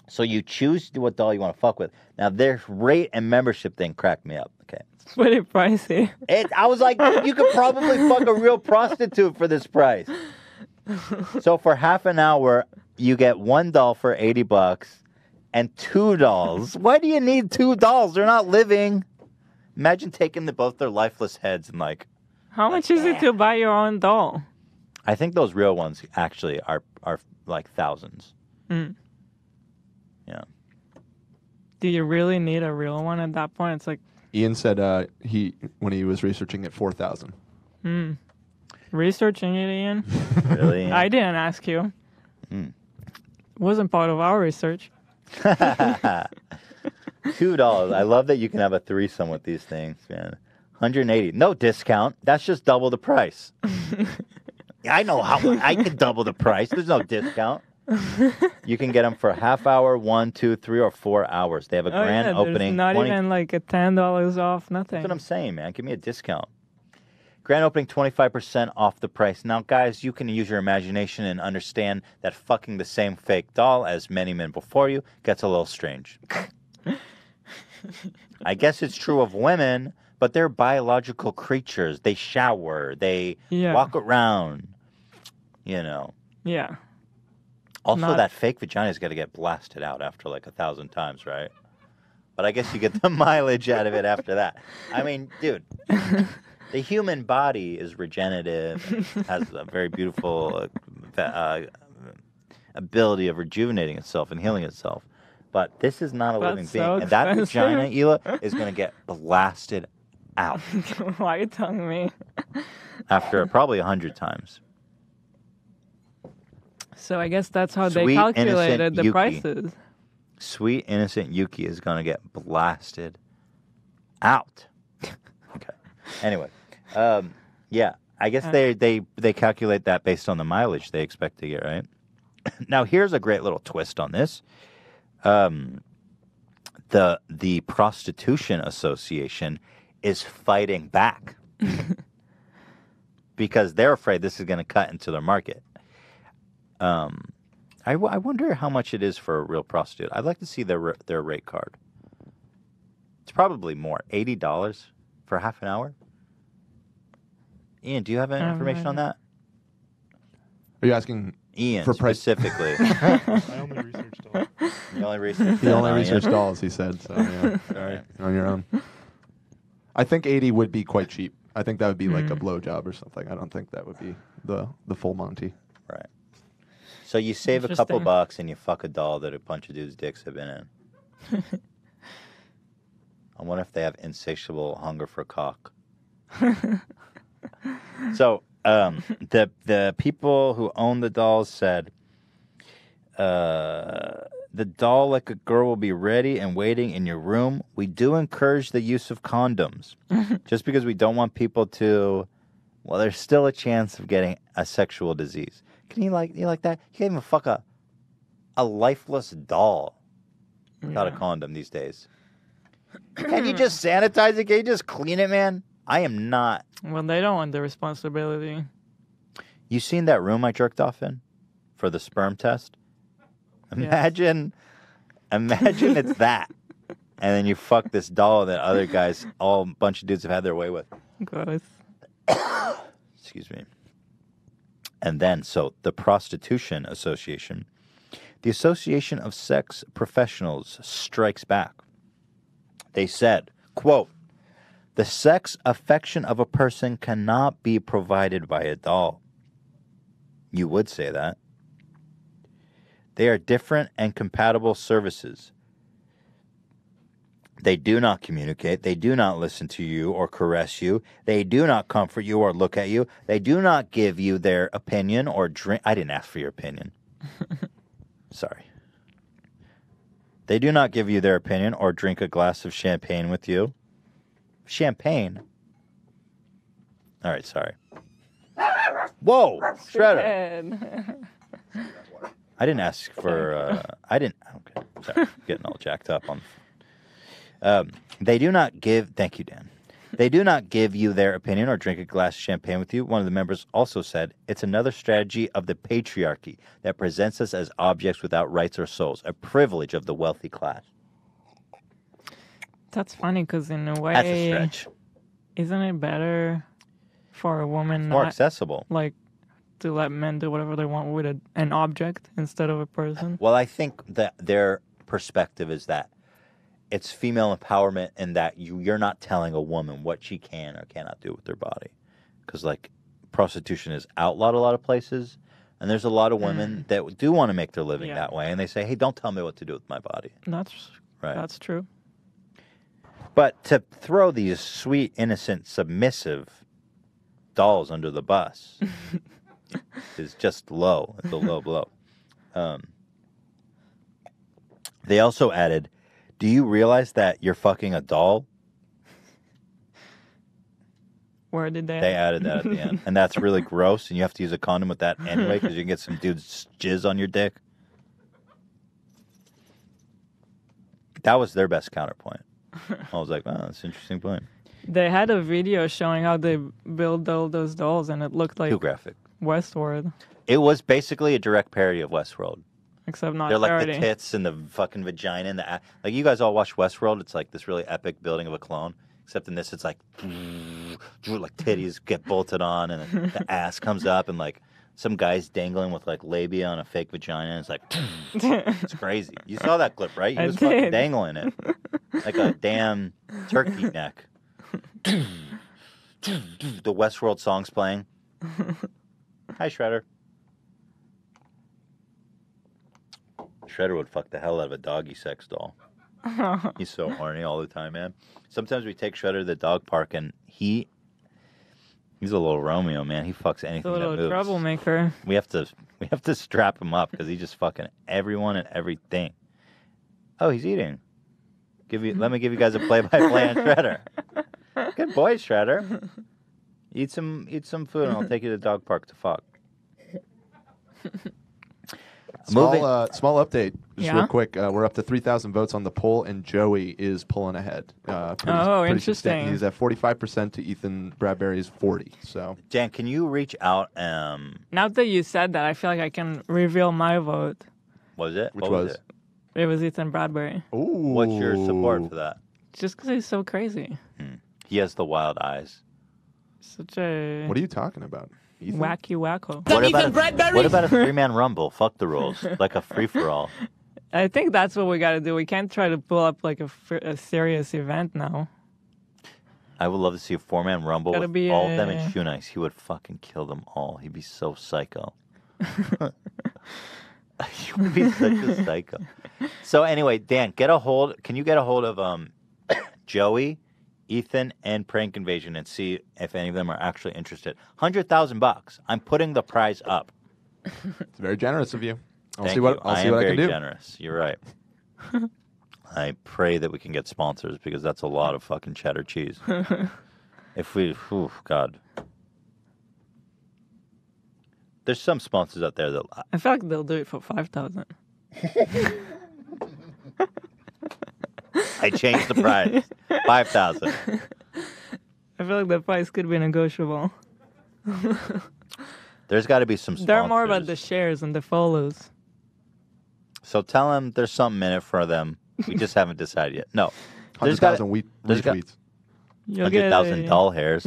So you choose what doll you want to fuck with. Now their rate and membership thing cracked me up. Okay. It's pretty pricey. I was like, you could probably fuck a real prostitute for this price. So for half an hour, you get one doll for $80 and two dolls. Why do you need two dolls? They're not living. Imagine taking both their lifeless heads and like. How much is it to buy your own doll? I think those real ones actually are like thousands. Mm. Yeah. Do you really need a real one at that point? It's like Ian said when he was researching it, 4,000. Researching it, Ian? Really? I didn't ask you. It wasn't part of our research. $2. I love that you can have a threesome with these things, man. $180. No discount. That's just double the price. I know how I can double the price. There's no discount. You can get them for a half hour, 1, 2, 3, or 4 hours. They have a grand opening. Not even like a $10 off, nothing. That's what I'm saying, man. Give me a discount. Grand opening, 25% off the price. Now, guys, you can use your imagination and understand that fucking the same fake doll as many men before you gets a little strange. I guess it's true of women, but they're biological creatures. They shower. They walk around, you know. Yeah. Also, that fake vagina's got to get blasted out after like 1,000 times, right? But I guess you get the mileage out of it after that. I mean, dude, the human body is regenerative, has a very beautiful ability of rejuvenating itself and healing itself. But this is not a living being. And that vagina, Hila, is going to get blasted out. Why are you telling me? After probably 100 times. So I guess that's how they calculated the prices. Sweet, innocent Yuki is going to get blasted out. Okay. Anyway, yeah, I guess they calculate that based on the mileage they expect to get, right? Now, here's a great little twist on this. The Prostitution Association is fighting back because they're afraid this is going to cut into their market. I wonder how much it is for a real prostitute. I'd like to see their rate card. It's probably more. $80 for half an hour? Ian, do you have any information on that? Are you asking Ian for specifically? I only researched dolls. You only researched He only researched dolls, he said. So, yeah. Sorry. On your own. I think 80 would be quite cheap. I think that would be like a blowjob or something. I don't think that would be the full Monty. Right. So you save a couple bucks and you fuck a doll that a bunch of dudes' dicks have been in. I wonder if they have insatiable hunger for cock. So the people who own the dolls said the doll like a girl will be ready and waiting in your room. We do encourage the use of condoms just because we don't want people to. Well, there's still a chance of getting a sexual disease. Can you like that? You can't even fuck a lifeless doll without a condom these days. Can you just sanitize it? Can you just clean it, man? I am not. Well, they don't want the responsibility. You seen that room I jerked off in for the sperm test? Imagine it's that. And then you fuck this doll that other guys, a bunch of dudes have had their way with. Gross. Excuse me. And then, so the Prostitution Association, the Association of Sex Professionals strikes back. They said, quote, the sex affection of a person cannot be provided by a doll. You would say that. They are different and compatible services. They do not communicate. They do not listen to you or caress you. They do not comfort you or look at you. They do not give you their opinion or drink. I didn't ask for your opinion. Sorry. They do not give you their opinion or drink a glass of champagne with you. Champagne? All right, sorry. Whoa, Shredder. I didn't ask for, okay, sorry, getting all jacked up on. They do not give, thank you, Dan. They do not give you their opinion or drink a glass of champagne with you. One of the members also said, it's another strategy of the patriarchy that presents us as objects without rights or souls, a privilege of the wealthy class. That's funny because in a way, that's a stretch. Isn't it better for a woman it's more accessible, like to let men do whatever they want with an object instead of a person? Well, I think that their perspective is that it's female empowerment in that you're not telling a woman what she can or cannot do with their body. Because, like, prostitution is outlawed a lot of places, and there's a lot of women that do want to make their living that way, and they say, hey, don't tell me what to do with my body. That's true. But to throw these sweet, innocent, submissive dolls under the bus is just low. It's a low blow. They also added, do you realize that you're fucking a doll? Where did they? They added that at the end. And that's really gross, and you have to use a condom with that anyway because you can get some dude's jizz on your dick. That was their best counterpoint. I was like, oh, that's an interesting point. They had a video showing how they build all those dolls, and it looked like too graphic. Westworld. It was basically a direct parody of Westworld. Except not They're like parody. the tits and the fucking vagina and the like. You guys all watch Westworld? It's like this really epic building of a clone. Except in this, it's like titties get bolted on, and then the ass comes up, and like some guy's dangling with like labia on a fake vagina. And it's like it's crazy. You saw that clip, right? He was fucking dangling it like a damn turkey neck. The Westworld song's playing. Hi, Shredder. Shredder would fuck the hell out of a doggy sex doll. He's so horny all the time, man. Sometimes we take Shredder to the dog park, and he's a little Romeo, man. He fucks anything that moves. A little troublemaker. We have to strap him up because he's just fucking everyone and everything. Oh, he's eating. Let me give you guys a play-by-play on Shredder. Good boy, Shredder. Eat some food, and I'll take you to the dog park to fuck. Small update, just real quick. We're up to 3,000 votes on the poll, and Joey is pulling ahead. Pretty interesting. He's at 45% to Ethan Bradbury's 40. So, Dan, can you reach out? Now that you said that, I feel like I can reveal my vote. Was it? Which was it? It was Ethan Bradbury. Ooh. What's your support for that? Just because he's so crazy. He has the wild eyes. Such a... What are you talking about? Ethan? Wacky wacko. What about a three-man rumble? Fuck the rules. Like a free-for-all. I think that's what we got to do. We can't try to pull up like a serious event now. I would love to see a four-man rumble with all of them in shoe nice. He would fucking kill them all. He'd be so psycho. He would be such a psycho. So anyway, Dan, can you get a hold of Joey, Ethan, and Prank Invasion and see if any of them are actually interested? $100,000. I'm putting the prize up. It's very generous of you. I'll see what I can do. I am very generous. You're right. I pray that we can get sponsors because that's a lot of fucking cheddar cheese. God. There's some sponsors out there that... I feel like they'll do it for $5,000. I changed the price. $5,000. I feel like the price could be negotiable. There's got to be some sponsors. They're more about the shares and the follows. So tell them there's something in it for them. We just haven't decided yet. No. 100,000 retweets. 100,000 doll hairs.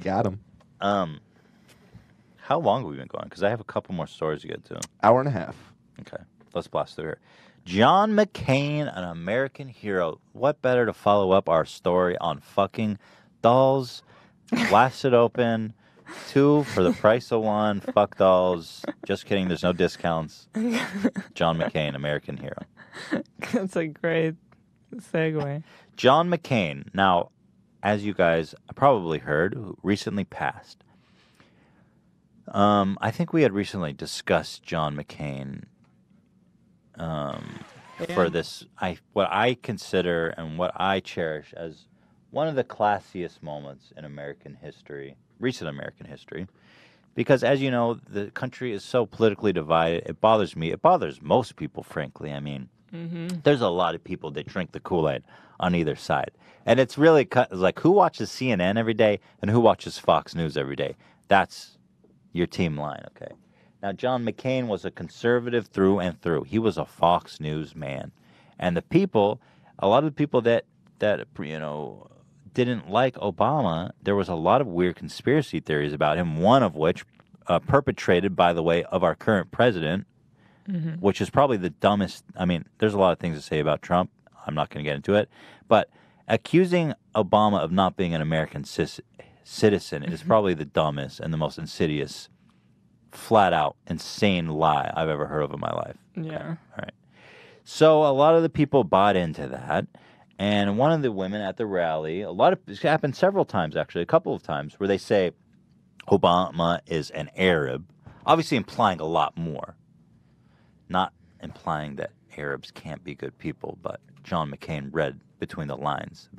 Got him. How long have we been going? Because I have a couple more stories to get to. Hour and a half. Okay, let's blast through here. John McCain, an American hero. What better to follow up our story on fucking dolls? Blast it open. 2 for the price of 1. Fuck dolls. Just kidding. There's no discounts. John McCain, American hero. That's a great segue. John McCain. Now, as you guys probably heard, who recently passed. I think we had recently discussed John McCain for this. What I consider and what I cherish as one of the classiest moments in American history, recent American history, because as you know, the country is so politically divided. It bothers me. It bothers most people, frankly. I mean, there's a lot of people that drink the Kool-Aid on either side, and it's really like who watches CNN every day and who watches Fox News every day. That's your team line, okay? Now, John McCain was a conservative through and through. He was a Fox News man. And the people, a lot of the people that didn't like Obama, there was a lot of weird conspiracy theories about him, one of which perpetrated, by the way, of our current president, which is probably the dumbest. I mean, there's a lot of things to say about Trump. I'm not going to get into it. But accusing Obama of not being an American citizen is probably the dumbest and the most insidious, flat-out, insane lie I've ever heard of in my life. Yeah. Okay. All right. So a lot of the people bought into that, and one of the women at the rally, it's happened several times, actually, a couple of times, where they say Obama is an Arab, obviously implying a lot more. Not implying that Arabs can't be good people, but John McCain read between the lines,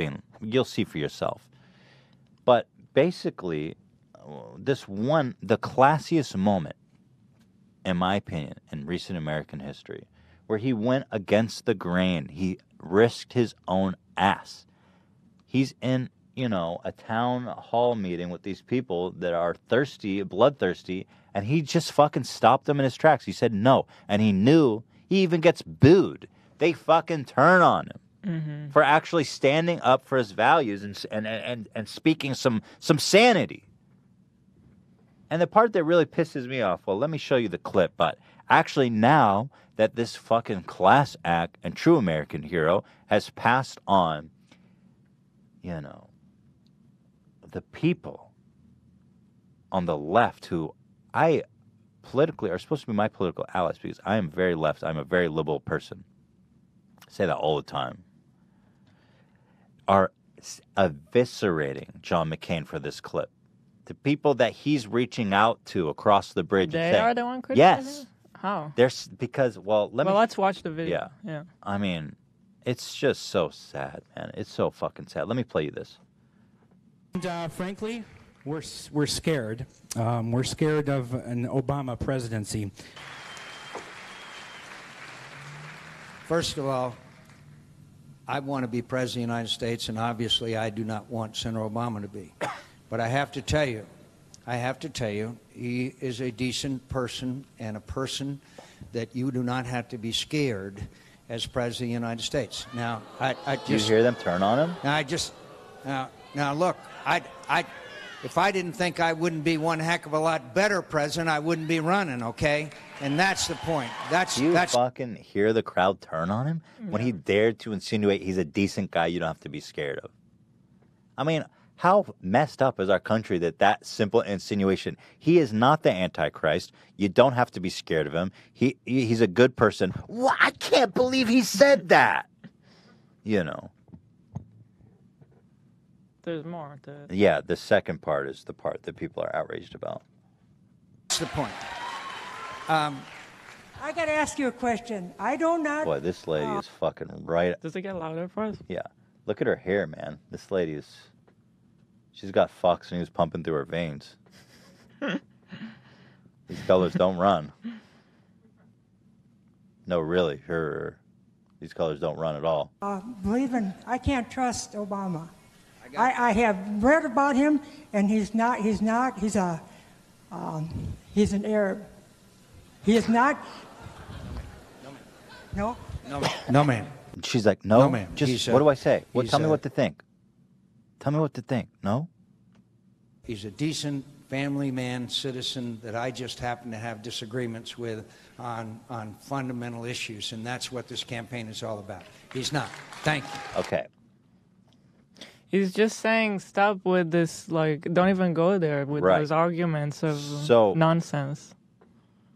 you'll see for yourself. But basically, the classiest moment, in my opinion, in recent American history, where he went against the grain. He risked his own ass. He's in, a town hall meeting with these people that are thirsty, bloodthirsty, and he just fucking stopped them in his tracks. He said no, and he knew he even gets booed. They fucking turn on him. For actually standing up for his values and speaking some sanity. And the part that really pisses me off, well, let me show you the clip, but actually now that this fucking class act and true American hero has passed on, the people on the left who I politically are supposed to be my political allies because I am very left, I'm a very liberal person. I say that all the time. Are eviscerating John McCain for this clip. The people that he's reaching out to across the bridge. They and saying, are the one criticizing? Yes. How? Let's watch the video. Yeah. I mean, it's just so sad, man. It's so fucking sad. Let me play you this. And frankly, we're scared. We're scared of an Obama presidency. First of all, I want to be president of the United States, and obviously I do not want Senator Obama to be. But I have to tell you, he is a decent person and a person that you do not have to be scared as president of the United States. Now, I just... Do you hear them turn on him? Now look, if I didn't think I wouldn't be one heck of a lot better president, I wouldn't be running, okay? And that's the point. Do you fucking hear the crowd turn on him? Yeah. When he dared to insinuate he's a decent guy you don't have to be scared of. I mean, how messed up is our country that simple insinuation? He is not the Antichrist. You don't have to be scared of him. He's a good person. Well, I can't believe he said that. There's more to it. Yeah, the second part is the part that people are outraged about. That's the point. I got to ask you a question. I do not... Boy, this lady is fucking right. Does it get louder for us? Yeah. Look at her hair, man. This lady is... She's got Fox News pumping through her veins. These colors don't run. No, really. These colors don't run at all. I can't trust Obama. I have read about him, and he's an Arab. He is not. No, man. She's like, no man. What do I say? Tell me what to think. Tell me what to think. No? He's a decent, family man, citizen that I just happen to have disagreements with on fundamental issues, and that's what this campaign is all about. He's not. Thank you. Okay. He's just saying stop with this, like, don't even go there with those arguments of nonsense.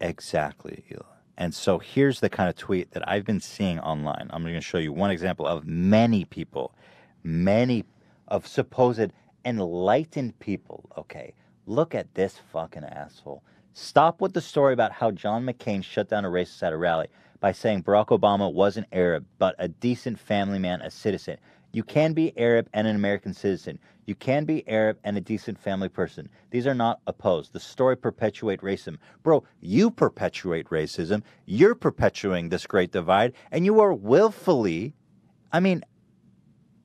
Exactly, Hila. And so here's the kind of tweet that I've been seeing online. I'm going to show you one example of many people, many of supposed enlightened people. Okay, look at this fucking asshole. Stop with the story about how John McCain shut down a racist at a rally by saying Barack Obama wasn't Arab, but a decent family man, a citizen. You can be Arab and an American citizen. You can be Arab and a decent family person. These are not opposed. The story perpetuates racism. Bro, you perpetuate racism. You're perpetuating this great divide, and you are willfully, I mean,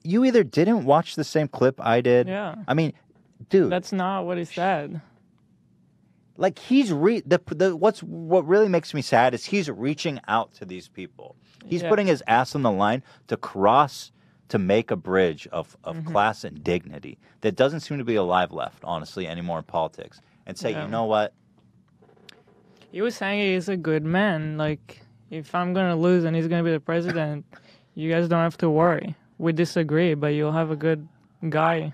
you either didn't watch the same clip I did. Yeah. I mean, dude. That's not what he said. Like, he's what really makes me sad is he's reaching out to these people. He's putting his ass on the line to make a bridge of class and dignity that doesn't seem to be alive left, honestly, anymore in politics. And say, you know what? He was saying he's a good man. Like, if I'm going to lose and he's going to be the president, you guys don't have to worry. We disagree, but you'll have a good guy.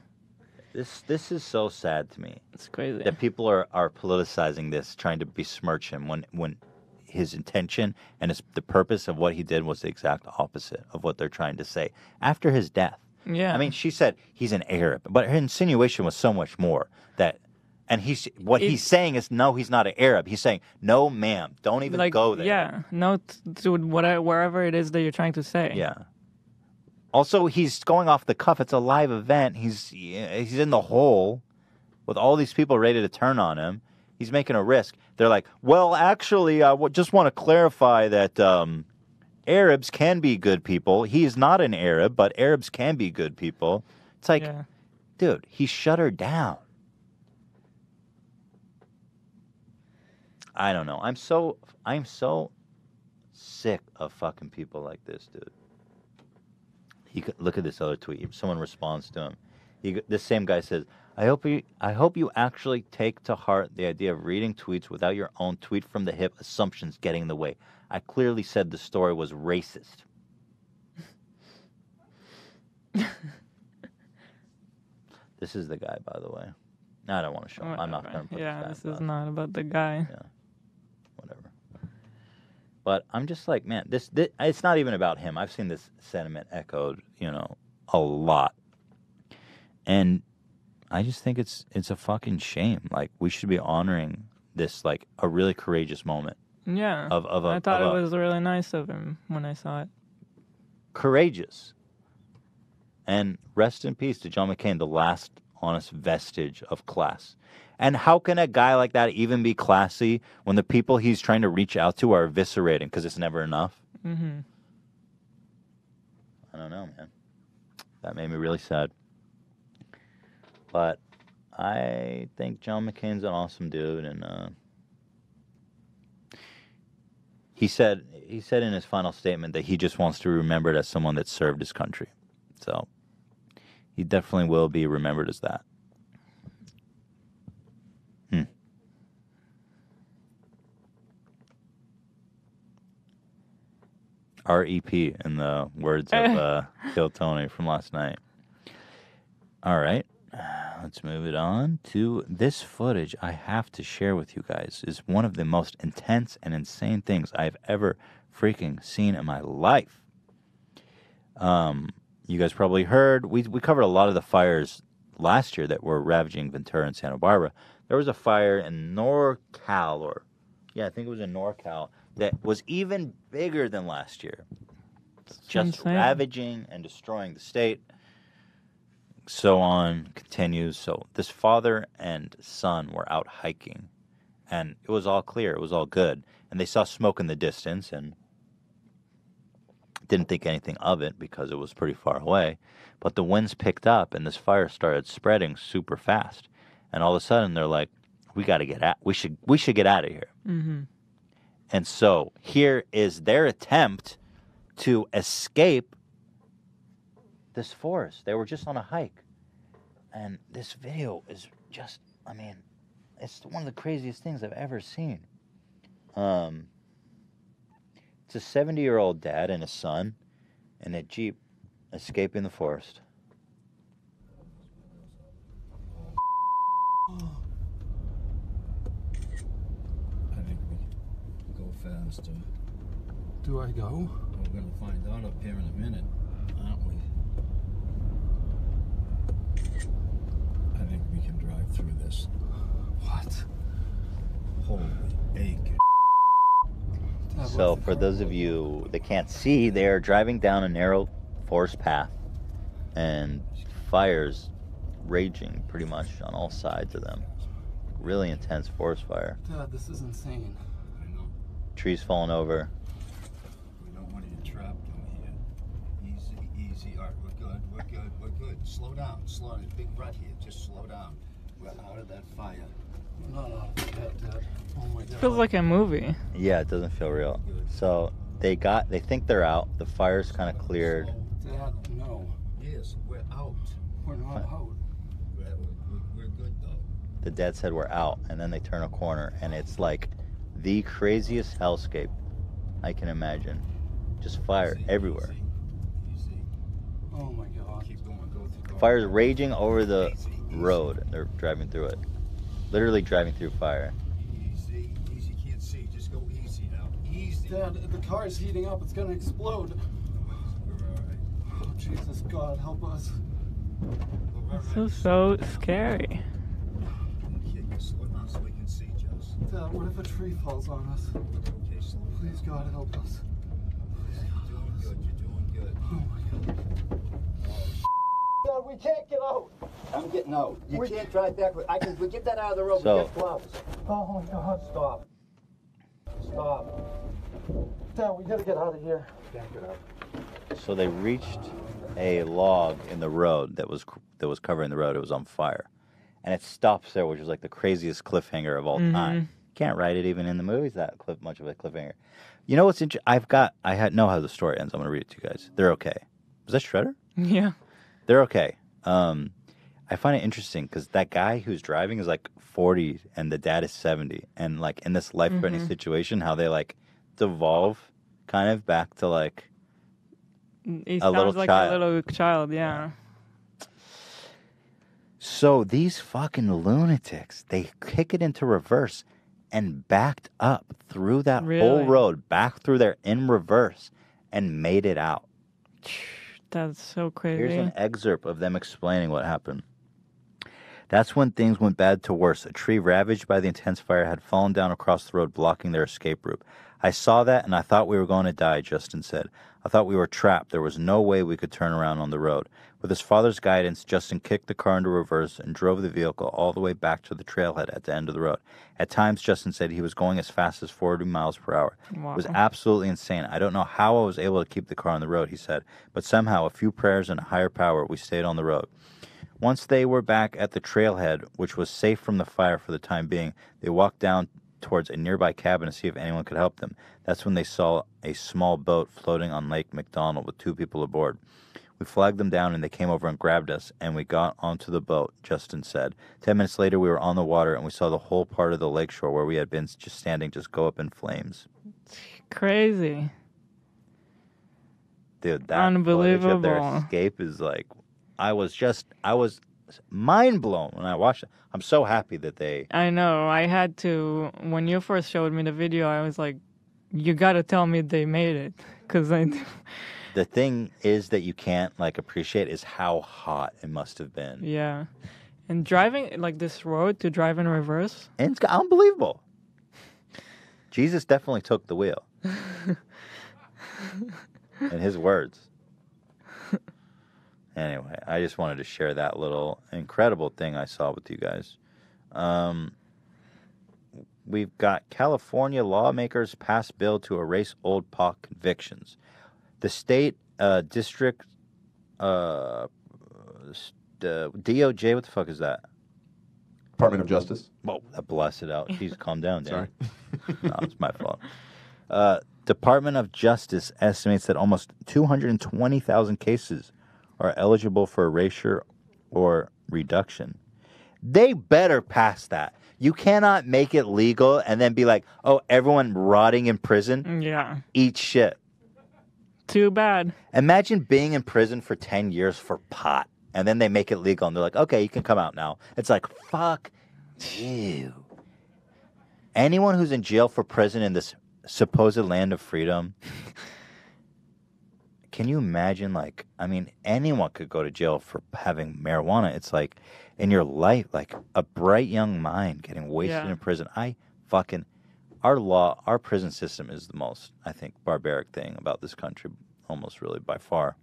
This is so sad to me. It's crazy. That people are politicizing this, trying to besmirch him when his intention and the purpose of what he did was the exact opposite of what they're trying to say after his death. Yeah. I mean, she said he's an Arab, but her insinuation was so much more he's saying is no, he's not an Arab. He's saying, no, ma'am, don't even go there. Yeah, no to wherever it is that you're trying to say. Yeah. Also, he's going off the cuff. It's a live event. He's in the hole with all these people ready to turn on him. He's making a risk. They're like, well, actually, I just want to clarify that Arabs can be good people. He is not an Arab, but Arabs can be good people. It's like, dude, he shut her down. I don't know. I'm so sick of fucking people like this, dude. Look at this other tweet. Someone responds to him. This same guy says, I hope you actually take to heart the idea of reading tweets without your own tweet from the hip assumptions getting in the way. I clearly said the story was racist. This is the guy, by the way. No, I don't want to show him. I'm not going to put this is not about the guy. Yeah, whatever. But I'm just like, man, this it's not even about him. I've seen this sentiment echoed, a lot. And I just think it's a fucking shame. Like, we should be honoring this, like, a really courageous moment. Yeah. I thought it was really nice of him when I saw it. Courageous. And rest in peace to John McCain, the last honest vestige of class. And how can a guy like that even be classy when the people he's trying to reach out to are eviscerating because it's never enough? Mm-hmm. I don't know, man. That made me really sad. But I think John McCain's an awesome dude, and he said in his final statement that he just wants to be remembered as someone that served his country. So he definitely will be remembered as that. R.E.P. in the words of Kill Tony from last night. All right. Let's move it on to this footage I have to share with you guys. Is one of the most intense and insane things I've ever freaking seen in my life. You guys probably heard, we covered a lot of the fires last year that were ravaging Ventura and Santa Barbara. There was a fire in NorCal, I think it was in NorCal, that was even bigger than last year. Just insane. Ravaging and destroying the state. So on, continues. So this father and son were out hiking, and it was all clear. It was all good. And they saw smoke in the distance and didn't think anything of it because it was pretty far away. But the winds picked up, and this fire started spreading super fast. And all of a sudden, they're like, we got to get out. We should get out of here. Mm-hmm. And so here is their attempt to escape this forest. They were just on a hike. And this video is just, it's one of the craziest things I've ever seen. It's a 70-year-old dad and a son in a Jeep escaping the forest. I think we can go faster. Do I go? We're going to find out up here in a minute, aren't we? I think we can drive through this. What? Holy bacon. So for those of you that can't see, they're driving down a narrow forest path and fires raging pretty much on all sides of them. Really intense forest fire. Dad, this is insane. I know. Trees falling over. We don't want to get trapped in here. Easy, easy. All right, we're good, we're good, we're good. Slow down, slow down. Big rut here. Just slow down. We're out of that fire. We're not out of that, Dad. Oh my God. It feels like a movie. Yeah, it doesn't feel real. So they think they're out. The fire's kind of cleared. Dad, no. Yes, we're out. We're not out. We're good though. The dad said we're out, and then they turn a corner, and it's like the craziest hellscape I can imagine. Just fire everywhere. Easy. Oh my God. Keep going, go through. Fire's raging over the road. They're driving through it. Literally driving through fire. Easy, easy. Can't see. Just go easy now. Easy. Dad, the car's heating up. It's gonna explode. We're all right. Oh, Jesus, God, help us. This is so scary. Okay, slow down so we can see, Jess. Dad, what if a tree falls on us? Okay, slow down. Please, God, help us. You're doing good. You're doing good. Oh my God. Dad, we can't get out. I'm getting out. You can't drive back. We get that out of the road. So- We get gloves. Oh my God. Stop. Stop. Dad, we gotta get out of here. Can't get out. So they reached a log in the road that was covering the road. It was on fire, and it stops there, which is like the craziest cliffhanger of all time. Can't write it even in the movies that much of a cliffhanger. You know what's interesting? I know how the story ends. I'm gonna read it to you guys. They're okay. Was that Shredder? Yeah. They're okay. I find it interesting because that guy who's driving is like 40 and the dad is 70, and like in this life-threatening situation, how they like devolve kind of back to like He a sounds little like child. a little child, yeah. So these fucking lunatics, they kick it into reverse and backed up through that whole Really? road, back through there in reverse, and made it out. That's so crazy. Here's an excerpt of them explaining what happened. That's when things went bad to worse. A tree ravaged by the intense fire had fallen down across the road, blocking their escape route. I saw that and I thought we were going to die, Justin said. I thought we were trapped. There was no way we could turn around on the road. With his father's guidance, Justin kicked the car into reverse and drove the vehicle all the way back to the trailhead at the end of the road. At times, Justin said he was going as fast as 40 miles per hour. Wow. It was absolutely insane. I don't know how I was able to keep the car on the road, he said, but somehow, a few prayers and a higher power, we stayed on the road. Once they were back at the trailhead, which was safe from the fire for the time being, they walked down towards a nearby cabin to see if anyone could help them. That's when they saw a small boat floating on Lake McDonald with 2 people aboard. We flagged them down and they came over and grabbed us, and we got onto the boat, Justin said. 10 minutes later, we were on the water and we saw the whole part of the lakeshore where we had been just standing just go up in flames. Crazy. Dude, that footage of their Unbelievable. escape is like, I was mind blown when I watched it. I'm so happy that they... I know. I had to, when you first showed me the video, I was like, you got to tell me they made it. Because The thing is that you can't like appreciate is how hot it must have been. yeah. And driving, like this road to drive in reverse. And it's unbelievable. Jesus definitely took the wheel. In his words. Anyway, I just wanted to share that little incredible thing I saw with you guys. We've got California lawmakers pass bill to erase old POC convictions. The state district DOJ, what the fuck is that? Department of Justice. Whoa, that blasted out. Jeez, calm down, Dan. Sorry. No, it's my fault. Department of Justice estimates that almost 220,000 cases are eligible for erasure or reduction. They better pass that You cannot make it legal and then be like, oh, everyone rotting in prison. Yeah. Eat shit. Too bad. Imagine being in prison for 10 years for pot, and then they make it legal, and they're like, okay, you can come out now. It's like, fuck you. Anyone who's in jail for prison in this supposed land of freedom, can you imagine, like, I mean, anyone could go to jail for having marijuana. It's like, in your life, like, a bright young mind getting wasted in prison. Our prison system is the most, I think, barbaric thing about this country, almost really by far.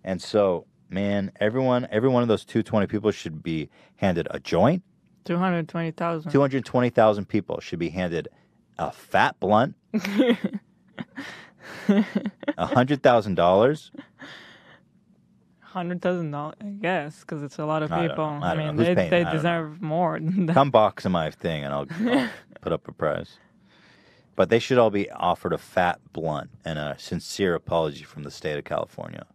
And so, man, every one of those 220 people should be handed a joint. 220,000. 220,000 people should be handed a fat blunt, $100,000. $100,000, I guess, because it's a lot of people. I don't mean, know. they deserve more than that. Come box in my thing, and I'll put up a price. But they should all be offered a fat blunt and a sincere apology from the state of California.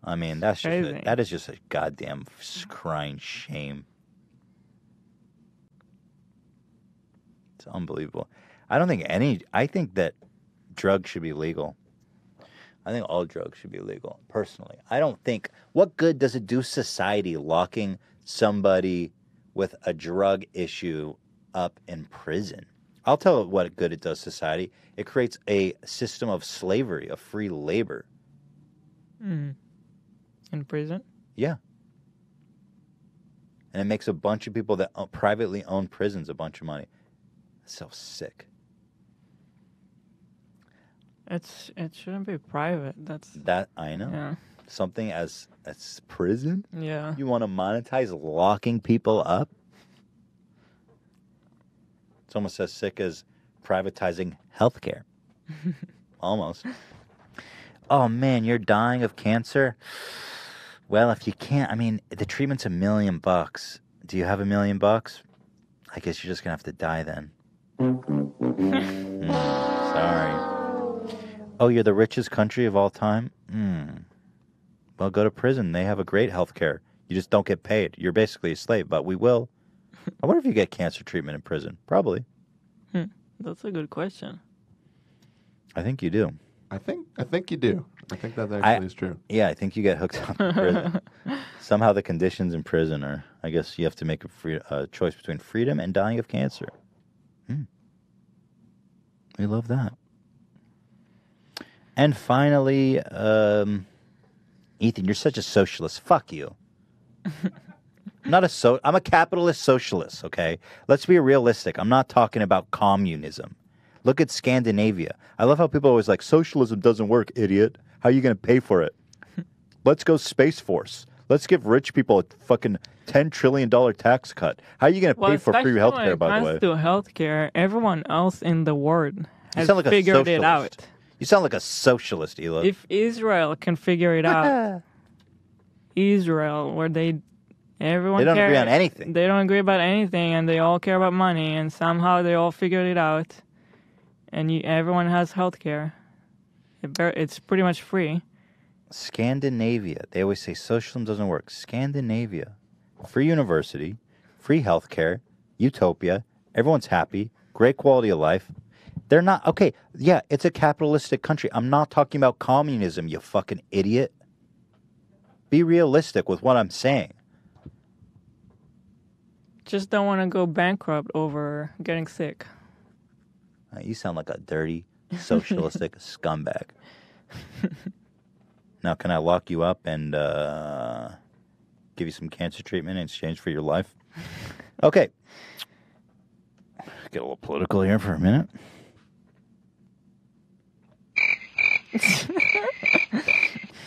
I mean, that is just a goddamn crying shame. It's unbelievable. I think that drugs should be legal. I think all drugs should be legal, personally. I don't think, what good does it do society locking somebody with a drug issue up in prison? I'll tell you what good it does society. It creates a system of slavery, of free labor. In prison? Yeah. And it makes a bunch of people that privately own prisons a bunch of money. It's so sick. It shouldn't be private. That I know. Yeah. Something as prison? Yeah. You want to monetize locking people up? It's almost as sick as privatizing healthcare. Almost. Oh man, you're dying of cancer? Well, if you can't, I mean, the treatment's $1 million. Do you have $1 million? I guess you're just gonna have to die then. Sorry. Oh, you're the richest country of all time? Well, go to prison. They have a great health care. You just don't get paid. You're basically a slave, but we will. I wonder if you get cancer treatment in prison. Probably. That's a good question. I think you do. I think you do. I think that actually is true. Yeah, I think you get hooked up in prison. Somehow the conditions in prison are, I guess you have to make a choice between freedom and dying of cancer. We love that. And finally, Ethan, you're such a socialist. Fuck you. I'm a capitalist socialist, okay? Let's be realistic. I'm not talking about communism. Look at Scandinavia. I love how people are always like, socialism doesn't work, idiot. How are you going to pay for it? Let's go Space Force. Let's give rich people a fucking $10 trillion tax cut. How are you going to pay for free health care, by the way? When it comes to healthcare, everyone else in the world has figured it out. You sound like a socialist, Ela. If Israel can figure it out, Israel, where they don't agree on anything. They don't agree about anything, and they all care about money, and somehow they all figured it out, and everyone has health care. It's pretty much free. Scandinavia. They always say socialism doesn't work. Scandinavia. Free university, free health care, utopia, everyone's happy, great quality of life. They're not, okay, yeah, it's a capitalistic country. I'm not talking about communism, you fucking idiot. Be realistic with what I'm saying. Just don't want to go bankrupt over getting sick. You sound like a dirty, socialistic scumbag. Now, can I lock you up and give you some cancer treatment in exchange for your life? Okay. Get a little political here for a minute.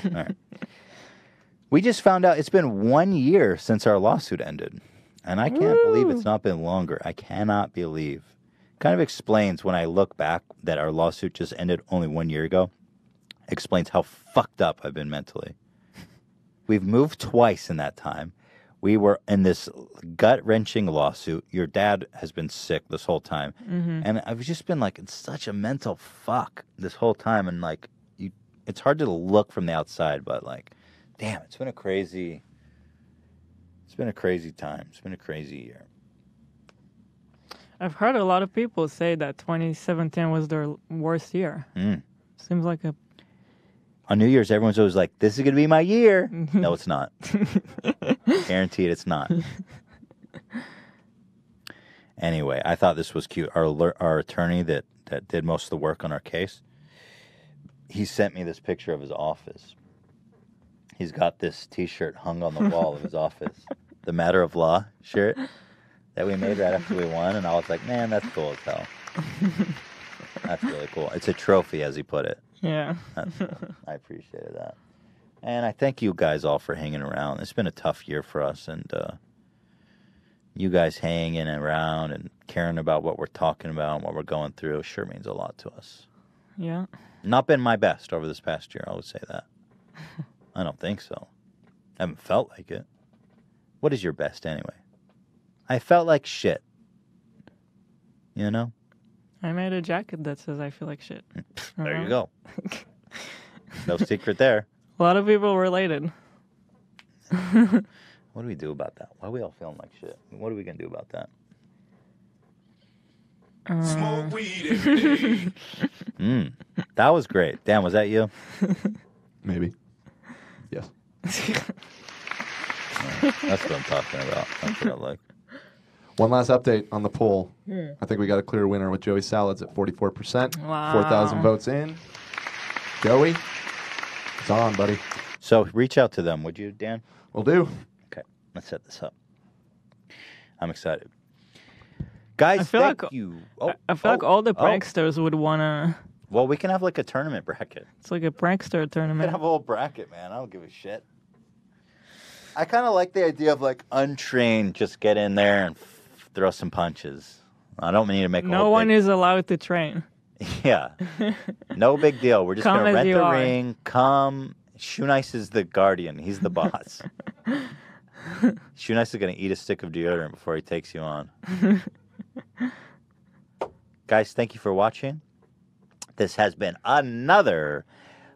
All right. We just found out it's been 1 year since our lawsuit ended. And I can't believe it's not been longer. I cannot believe. Kind of explains when I look back that our lawsuit just ended only 1 year ago. Explains how fucked up I've been mentally. We've moved twice in that time. We were in this gut-wrenching lawsuit. Your dad has been sick this whole time. Mm-hmm. And I've just been like in such a mental fuck this whole time. And like, it's hard to look from the outside, but like, damn, it's been a crazy time. It's been a crazy year. I've heard a lot of people say that 2017 was their worst year. Seems like a... On New Year's, everyone's always like, this is going to be my year. No, it's not. Guaranteed it's not. Anyway, I thought this was cute. Our attorney that did most of the work on our case, he sent me this picture of his office. He's got this T-shirt hung on the wall of his office. The Matter of Law shirt that we made right after we won. And I was like, man, that's cool as hell. That's really cool. It's a trophy, as he put it. Yeah. I appreciated that. And I thank you guys all for hanging around. It's been a tough year for us. And you guys hanging around and caring about what we're talking about and what we're going through sure means a lot to us. Yeah. Not been my best over this past year, I would say that. I don't think so. I haven't felt like it. What is your best anyway? I felt like shit. You know? I made a jacket that says I feel like shit. There you go. No secret there. A lot of people related. What do we do about that? Why are we all feeling like shit? What are we going to do about that? Smoke weed every day. That was great. Dan, was that you? Maybe. Yes. That's what I'm talking about. That's what I like. One last update on the poll. Yeah. I think we got a clear winner with Joey Salads at 44%. Wow. 4,000 votes in. Joey, it's on, buddy. So reach out to them, would you, Dan? Will do. Okay, let's set this up. I'm excited. Guys, thank you. I feel like all the pranksters would want to... Well, we can have like a tournament bracket. It's like a prankster We tournament. can have a whole bracket, man. I don't give a shit. I kind of like the idea of like untrained, just get in there and throw some punches. I don't need to make a No whole one big... is allowed to train. Yeah. No big deal. We're just Come going to as rent you the are. ring. Come. Shoe Nice is the guardian. He's the boss. Shoe Nice is going to eat a stick of deodorant before he takes you on. Guys, thank you for watching. This has been another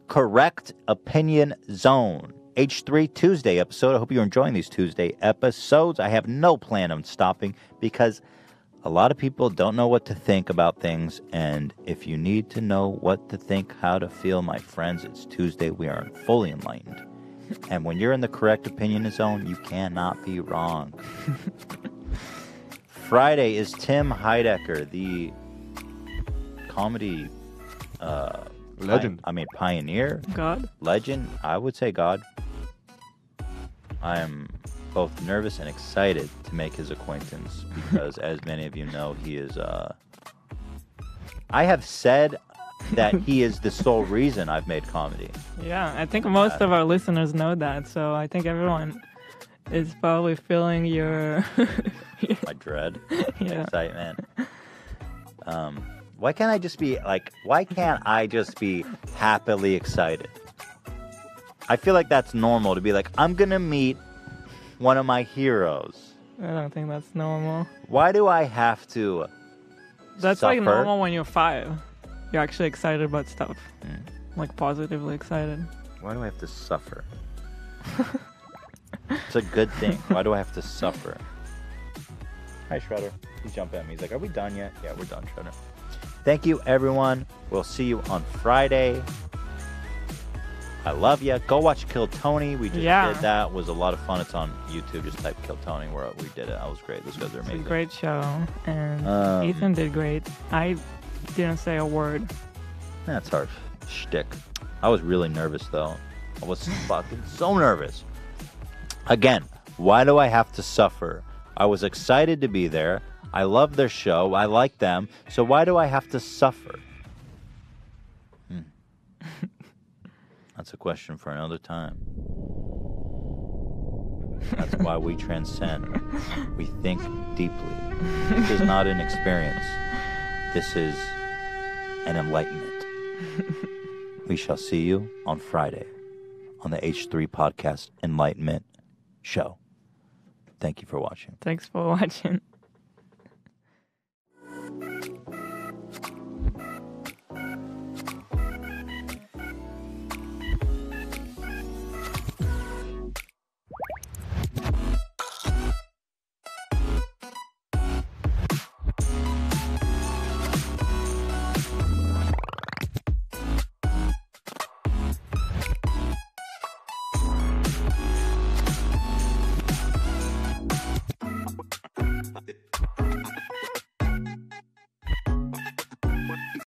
Correct Opinion Zone H3 Tuesday episode. I hope you're enjoying these Tuesday episodes. I have no plan on stopping because a lot of people don't know what to think about things. And if you need to know what to think, how to feel, my friends, it's Tuesday. We are fully enlightened. And when you're in the Correct Opinion Zone, you cannot be wrong. Friday is Tim Heidecker, the comedy legend. Pioneer. God. Legend. I would say God. I am both nervous and excited to make his acquaintance because, as many of you know, he is. I have said that he is the sole reason I've made comedy. Yeah, I think most of our listeners know that, so I think everyone is probably feeling your... My dread, Yeah. excitement. Why can't I just be happily excited? I feel like that's normal to be like, I'm going to meet one of my heroes. I don't think that's normal. Why do I have to That's suffer? like normal when you're 5. You're actually excited about stuff. Like positively excited. Why do I have to suffer? It's a good thing. Why do I have to suffer? Hi, Shredder. He's jumping at me. He's like, are we done yet? Yeah, we're done, Shredder. Thank you, everyone. We'll see you on Friday. I love you. Go watch Kill Tony. We just did that. It was a lot of fun. It's on YouTube. Just type Kill Tony where we did it. That was great. Those guys are amazing. It's a great show. And Ethan did great. I didn't say a word. That's our shtick. I was really nervous, though. I was fucking so nervous. Again, why do I have to suffer? I was excited to be there. I love their show. I like them. So why do I have to suffer? That's a question for another time. That's why we transcend. We think deeply. This is not an experience. This is an enlightenment. We shall see you on Friday on the H3 Podcast Enlightenment Show. Thank you for watching. Thanks for watching.